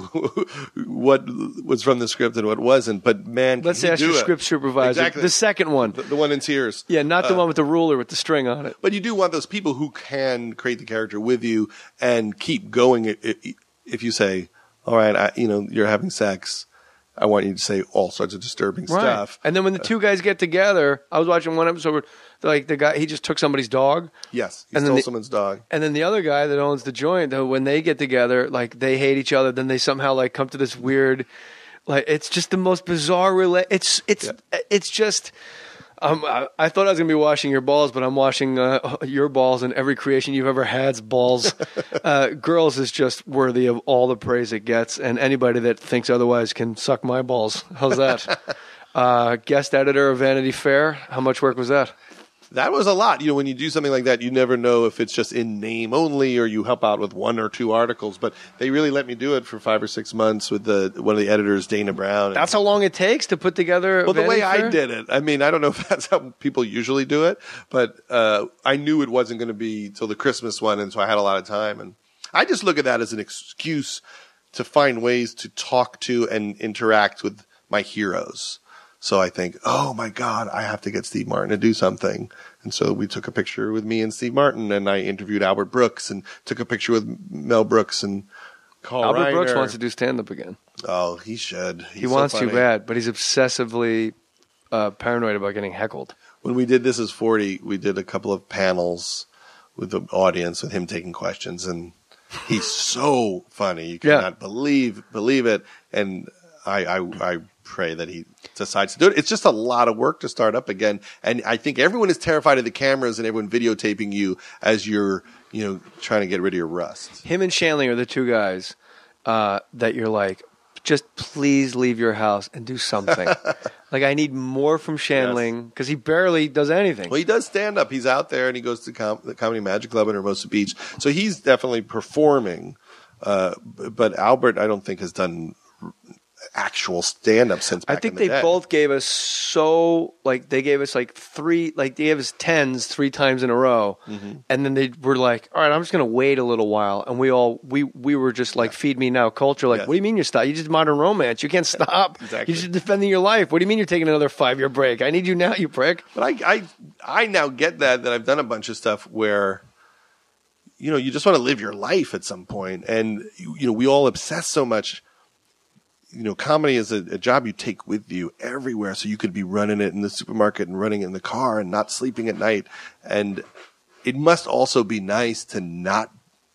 what was from the script and what wasn't, but man, let's ask your script supervisor. Exactly. The second one. The one in tears. Yeah, not the one with the ruler with the string on it. But you do want those people who can create the character with you and keep going. If you say, all right, you're having sex, I want you to say all sorts of disturbing stuff. And then when the two guys get together, I was watching one episode where like the guy, he just took somebody's dog. Yes, he stole someone's dog. And then the other guy that owns the joint, though, when they get together, like they hate each other. Then they somehow like come to this weird, like it's just the most bizarre. It's just. I thought I was going to be washing your balls, but I'm washing your balls, and every creation you've ever had's balls. Girls is just worthy of all the praise it gets, and anybody that thinks otherwise can suck my balls. How's that? Guest editor of Vanity Fair. How much work was that? That was a lot. When you do something like that, you never know if it's just in name only or you help out with 1 or 2 articles. But they really let me do it for 5 or 6 months with one of the editors, Dana Brown. That's how long it takes to put together. Well, the way Fair? I did it. I mean, I don't know if that's how people usually do it, but I knew it wasn't going to be till the Christmas one, and so I had a lot of time. And I just look at that as an excuse to find ways to talk to and interact with my heroes. So I think, oh my God, I have to get Steve Martin to do something. And so we took a picture with me and Steve Martin, and I interviewed Albert Brooks and took a picture with Mel Brooks and Carl Albert Reiner. Brooks wants to do stand-up again. Oh, he should. He wants to bad, but he's obsessively paranoid about getting heckled. When we did This Is 40, we did a couple of panels with the audience with him taking questions, and he's so funny. You cannot believe it. And I pray that he decides to do it. It's just a lot of work to start up again. And I think everyone is terrified of the cameras and everyone videotaping you as you're, trying to get rid of your rust. Him and Shanley are the two guys that you're like, just please leave your house and do something. Like, I need more from Shanling because he barely does anything. Well, he does stand up. He's out there and he goes to the Comedy Magic Club in Hermosa Beach. So he's definitely performing. But Albert, I don't think, has done actual stand-up since back I think in the they day. both gave us they gave us they gave us 10s 3 times in a row, and then they were like, all right, I'm just going to wait a little while, and we were just like, feed me now culture, like, what do you mean you stop? You just modern romance, you can't stop. Exactly. You're just defending your life. What do you mean you're taking another 5-year break? I need you now, you prick. But I now get that I've done a bunch of stuff where you just want to live your life at some point, and we all obsess so much. Comedy is a job you take with you everywhere. So you could be running it in the supermarket and running it in the car and not sleeping at night. And it must also be nice to not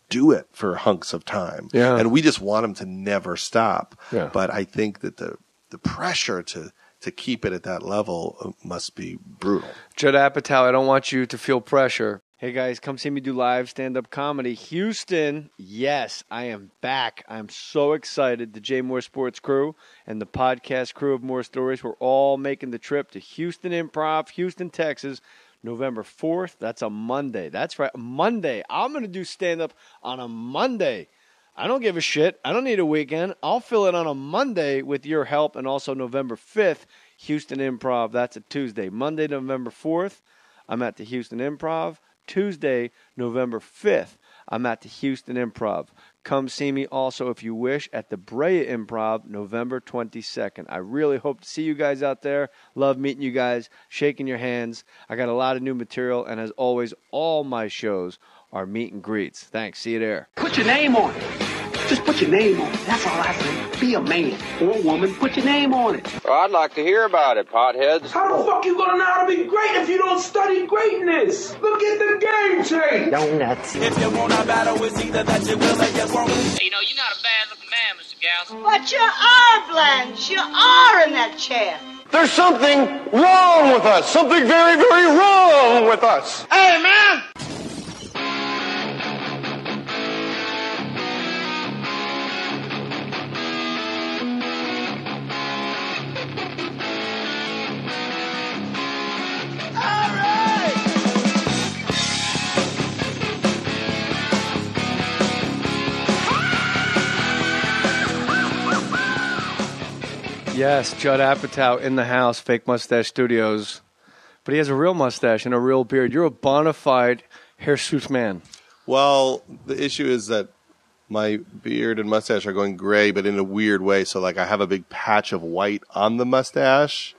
do it for hunks of time. Yeah. And we just want them to never stop. Yeah. But I think that the pressure to keep it at that level must be brutal. Judd Apatow, I don't want you to feel pressure. Hey guys, come see me do live stand-up comedy. Houston, yes, I am back. I'm so excited. The J. Mohr Sports crew and the podcast crew of Mohr Stories, we're all making the trip to Houston Improv, Houston, Texas, November 4th. That's a Monday. That's right, Monday. I'm going to do stand-up on a Monday. I don't give a shit. I don't need a weekend. I'll fill it on a Monday with your help. And also November 5th, Houston Improv. That's a Tuesday. Monday, November 4th, I'm at the Houston Improv. Tuesday, November 5th, I'm at the Houston Improv. Come see me also, if you wish, at the Brea Improv, November 22nd. I really hope to see you guys out there. Love meeting you guys, shaking your hands. I got a lot of new material, and as always, all my shows are meet and greets. Thanks. See you there. Put your name on it. Just put your name on it. That's all I say. Be a man or woman. Put your name on it. Well, I'd like to hear about it, potheads. How the fuck you gonna know how to be great if you don't study greatness? Look at the game tape. Donuts. If you want a battle, it's either that you will or you won't. You know, you're not a bad-looking man, Mr. Gals. But you are, Blanche. You are in that chair. There's something wrong with us. Something very, very wrong with us. Hey, man! Yes, Judd Apatow in the house, Fake Mustache Studios. But he has a real mustache and a real beard. You're a bona fide hirsute man. Well, the issue is that my beard and mustache are going gray, but in a weird way. So, like, I have a big patch of white on the mustache,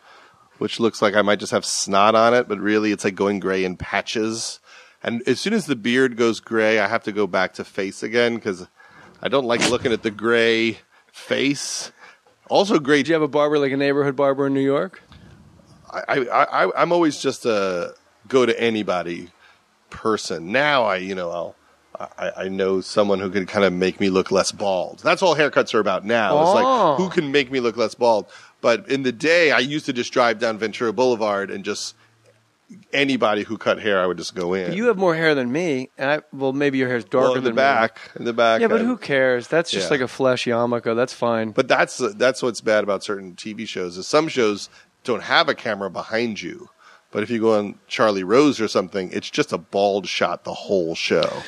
which looks like I might just have snot on it, but really it's like going gray in patches. And as soon as the beard goes gray, I have to go back to face again because I don't like looking at the gray face. Also great. Do you have a barber, like a neighborhood barber in New York? I'm always just a go to anybody person. Now I know someone who can kind of make me look less bald. That's all haircuts are about now. It's like, who can make me look less bald? But in the day, I used to just drive down Ventura Boulevard and just anybody who cut hair, I would just go in. But you have more hair than me. And maybe your hair's darker in than in the back. Yeah, but who cares? That's just like a flesh yarmulke. That's fine. But that's what's bad about certain TV shows. Is some shows don't have a camera behind you. But if you go on Charlie Rose or something, it's just a bald shot the whole show.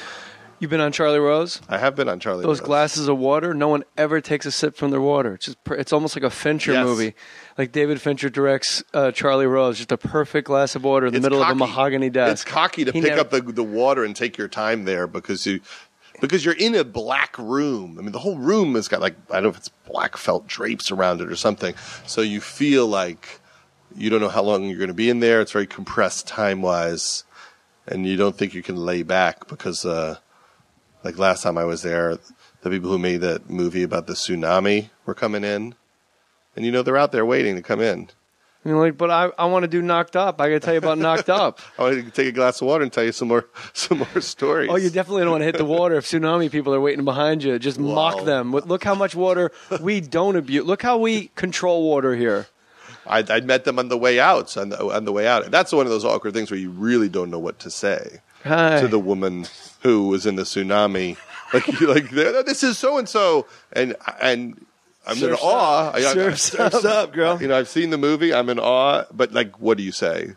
You've been on Charlie Rose? I have been on Charlie Rose. Those glasses of water, no one ever takes a sip from their water. It's almost like a Fincher movie. Like David Fincher directs Charlie Rose, just a perfect glass of water in the middle of a mahogany desk. It's cocky to pick up the water and take your time there because you're in a black room. I mean, the whole room has got like, I don't know if it's black felt drapes around it or something. So you feel like you don't know how long you're going to be in there. It's very compressed time-wise. And you don't think you can lay back because... like last time I was there, the people who made that movie about the tsunami were coming in. And, they're out there waiting to come in. You're like, but I want to do Knocked Up. I got to tell you about Knocked Up. I want to take a glass of water and tell you some more stories. Oh, you definitely don't want to hit the water if tsunami people are waiting behind you. Just mock them. Look how much water we don't abuse. Look how we control water here. I met them on the way out. On the way out. That's one of those awkward things where you really don't know what to say to the woman who was in the tsunami. Like this is so and so, and I'm in awe. Surf's up, girl. I've seen the movie. I'm in awe. But what do you say?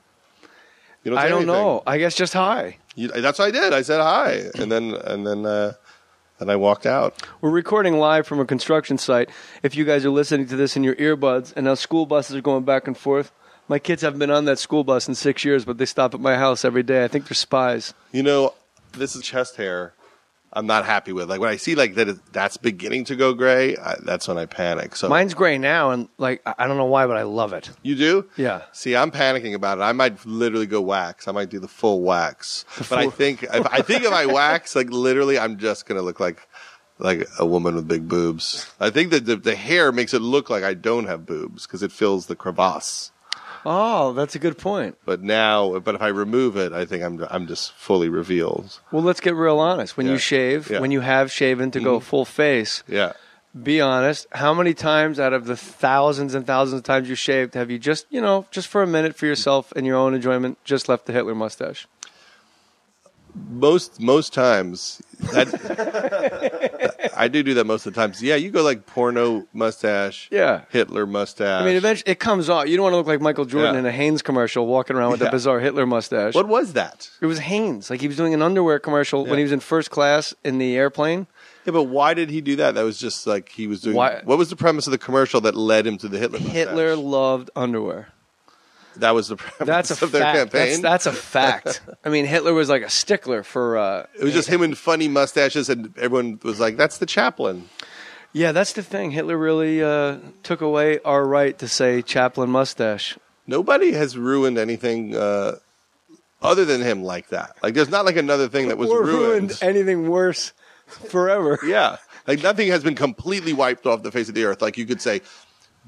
You don't say I don't anything. know. I guess just hi. That's what I did. I said hi, and then I walked out. We're recording live from a construction site. If you guys are listening to this in your earbuds, and now school buses are going back and forth. My kids haven't been on that school bus in 6 years, but they stop at my house every day. I think they're spies. This is chest hair. I'm not happy with. Like when I see that's beginning to go gray, that's when I panic. So mine's gray now, and I don't know why, but I love it. You do? Yeah. See, I'm panicking about it. I might literally go wax. I might do the full wax. But I think if I wax, literally, I'm just gonna look like a woman with big boobs. I think that the hair makes it look like I don't have boobs because it fills the crevasse. Oh, that's a good point. But if I remove it, I think I'm just fully revealed. Well, let's get real honest. When you shave, when you have shaven to go full face, be honest. How many times out of the thousands and thousands of times you shaved have you just for a minute for yourself and your own enjoyment, just left the Hitler mustache? Most times, I do that most of the times. Yeah, you go like porno mustache, Hitler mustache. I mean, eventually it comes off. You don't want to look like Michael Jordan in a Hanes commercial walking around with a bizarre Hitler mustache. What was that? It was Hanes. Like he was doing an underwear commercial when he was in first class in the airplane. Yeah, but why did he do that? That was just like he was doing. What was the premise of the commercial that led him to the Hitler mustache? Hitler loved underwear. That was the premise of their campaign? That's a fact. I mean, Hitler was like a stickler for... it was just him and funny mustaches, and everyone was like, that's the Chaplin. Yeah, that's the thing. Hitler really took away our right to say Chaplin mustache. Nobody has ruined anything other than him like that. Like, there's not like another thing that was ruined anything worse forever. Yeah. Like, nothing has been completely wiped off the face of the earth. Like, you could say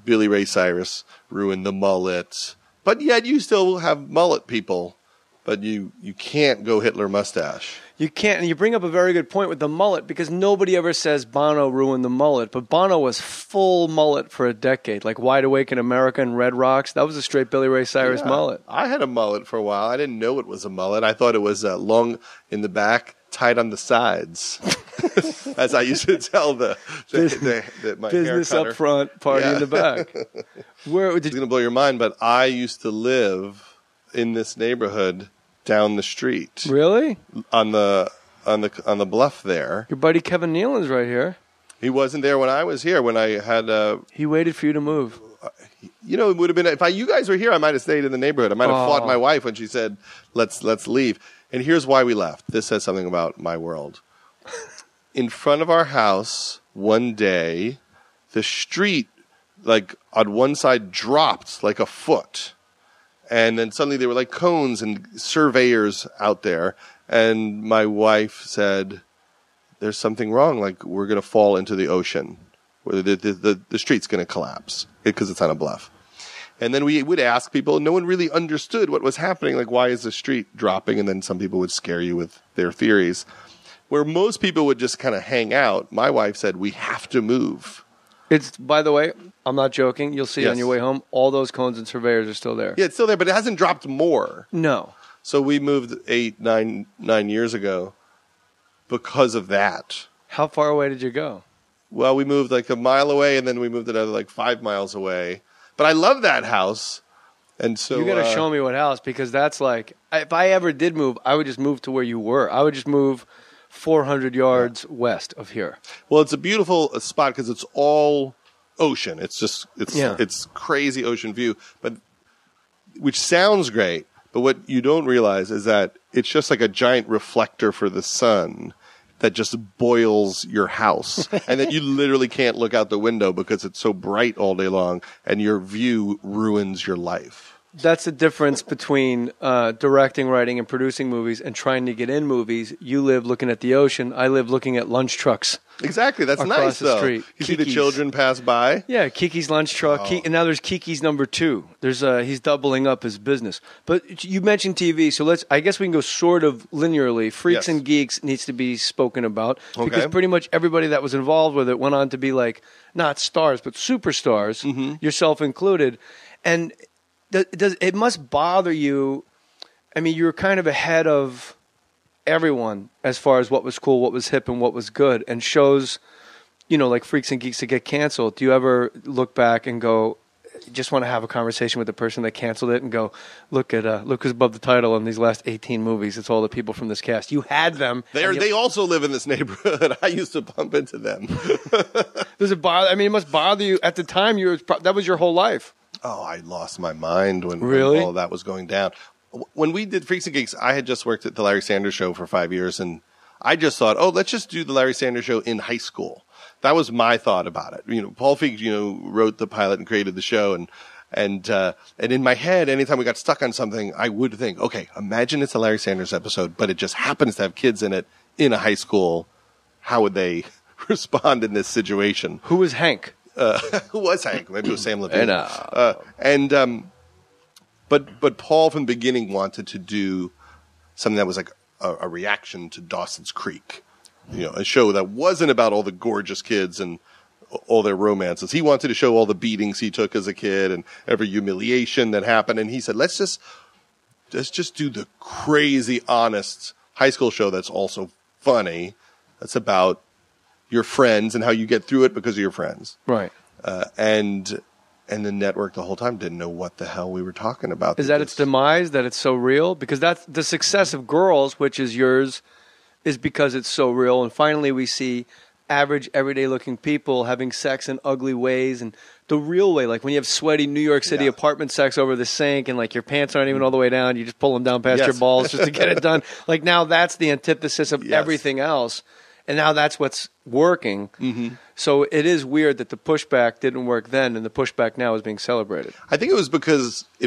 Billy Ray Cyrus ruined the mullet. But yet you still have mullet people, but you can't go Hitler mustache. You can't, and you bring up a very good point with the mullet because nobody ever says Bono ruined the mullet, but Bono was full mullet for a decade, like Wide Awake in America and Red Rocks. That was a straight Billy Ray Cyrus mullet. I had a mullet for a while. I didn't know it was a mullet. I thought it was long in the back, tight on the sides, as I used to tell my business hair cutter. Up front, party in the back. It's going to blow your mind, but I used to live in this neighborhood down the street. Really? On the bluff there. Your buddy Kevin Nealon's right here. He wasn't there when I was here. When I had he waited for you to move. it would have been if you guys were here. I might have stayed in the neighborhood. I might have fought my wife when she said, "Let's leave." And here's why we left. This says something about my world. In front of our house, one day, the street, like on one side, dropped like a foot, and then suddenly there were like cones and surveyors out there. And my wife said, "There's something wrong. Like we're going to fall into the ocean. Where the street's going to collapse because it's on a bluff." And then we would ask people, and no one really understood what was happening. Like, why is the street dropping? And then some people would scare you with their theories. Where most people would just kind of hang out, my wife said, "We have to move." It's, by the way, I'm not joking. You'll see on your way home, all those cones and surveyors are still there. Yeah, it's still there, but it hasn't dropped more. No. So we moved 9 years ago because of that. How far away did you go? Well, we moved like a mile away, and then we moved another like 5 miles away. But I love that house, and so you got to show me what house, because that's like, if I ever did move, I would just move to where you were. I would just move 400 yards west of here. Well, it's a beautiful spot because it's all ocean. It's crazy ocean view, but which sounds great. But what you don't realize is that it's just like a giant reflector for the sun that just boils your house, and that you literally can't look out the window because it's so bright all day long, and your view ruins your life. That's the difference between directing, writing, and producing movies and trying to get in movies. You live looking at the ocean. I live looking at lunch trucks. Exactly. That's nice, the though. Street. You see the children pass by? Yeah, Kiki's lunch truck. And now there's Kiki's number 2. There's he's doubling up his business. But you mentioned TV, so I guess we can go sort of linearly. Freaks and Geeks needs to be spoken about because pretty much everybody that was involved with it went on to be like, not stars, but superstars, yourself included. And it must bother you. I mean, you're kind of ahead of everyone as far as what was cool, what was hip, and what was good. And shows, like Freaks and Geeks that get canceled. Do you ever look back and go, just want to have a conversation with the person that canceled it and go, look who's above the title in these last 18 movies. It's all the people from this cast. You had them. They also live in this neighborhood. I used to bump into them. Does it bother? I mean, it must bother you. At the time, that was your whole life. Oh, I lost my mind when all that was going down. When we did Freaks and Geeks, I had just worked at the Larry Sanders Show for 5 years, and I just thought, let's just do the Larry Sanders Show in high school. That was my thought about it. Paul Feig, wrote the pilot and created the show, and in my head, anytime we got stuck on something, I would think, okay, imagine it's a Larry Sanders episode, but it just happens to have kids in it in a high school. How would they respond in this situation? Who was Hank? Who was Hank? Maybe it was Sam Levine. But Paul from the beginning wanted to do something that was like a reaction to Dawson's Creek, a show that wasn't about all the gorgeous kids and all their romances. He wanted to show all the beatings he took as a kid and every humiliation that happened. And he said, let's just do the crazy, honest high school show that's also funny. That's about your friends and how you get through it because of your friends. Right. And the network the whole time didn't know what the hell we were talking about. Is that its demise, that it's so real? Because that's the success of Girls, which is yours, is because it's so real. And finally we see average, everyday-looking people having sex in ugly ways and the real way. Like when you have sweaty New York City apartment sex over the sink and like your pants aren't even all the way down. You just pull them down past your balls just to get it done. Like now that's the antithesis of everything else. And now that's what's working. Mm-hmm. So it is weird that the pushback didn't work then and the pushback now is being celebrated. I think it was because it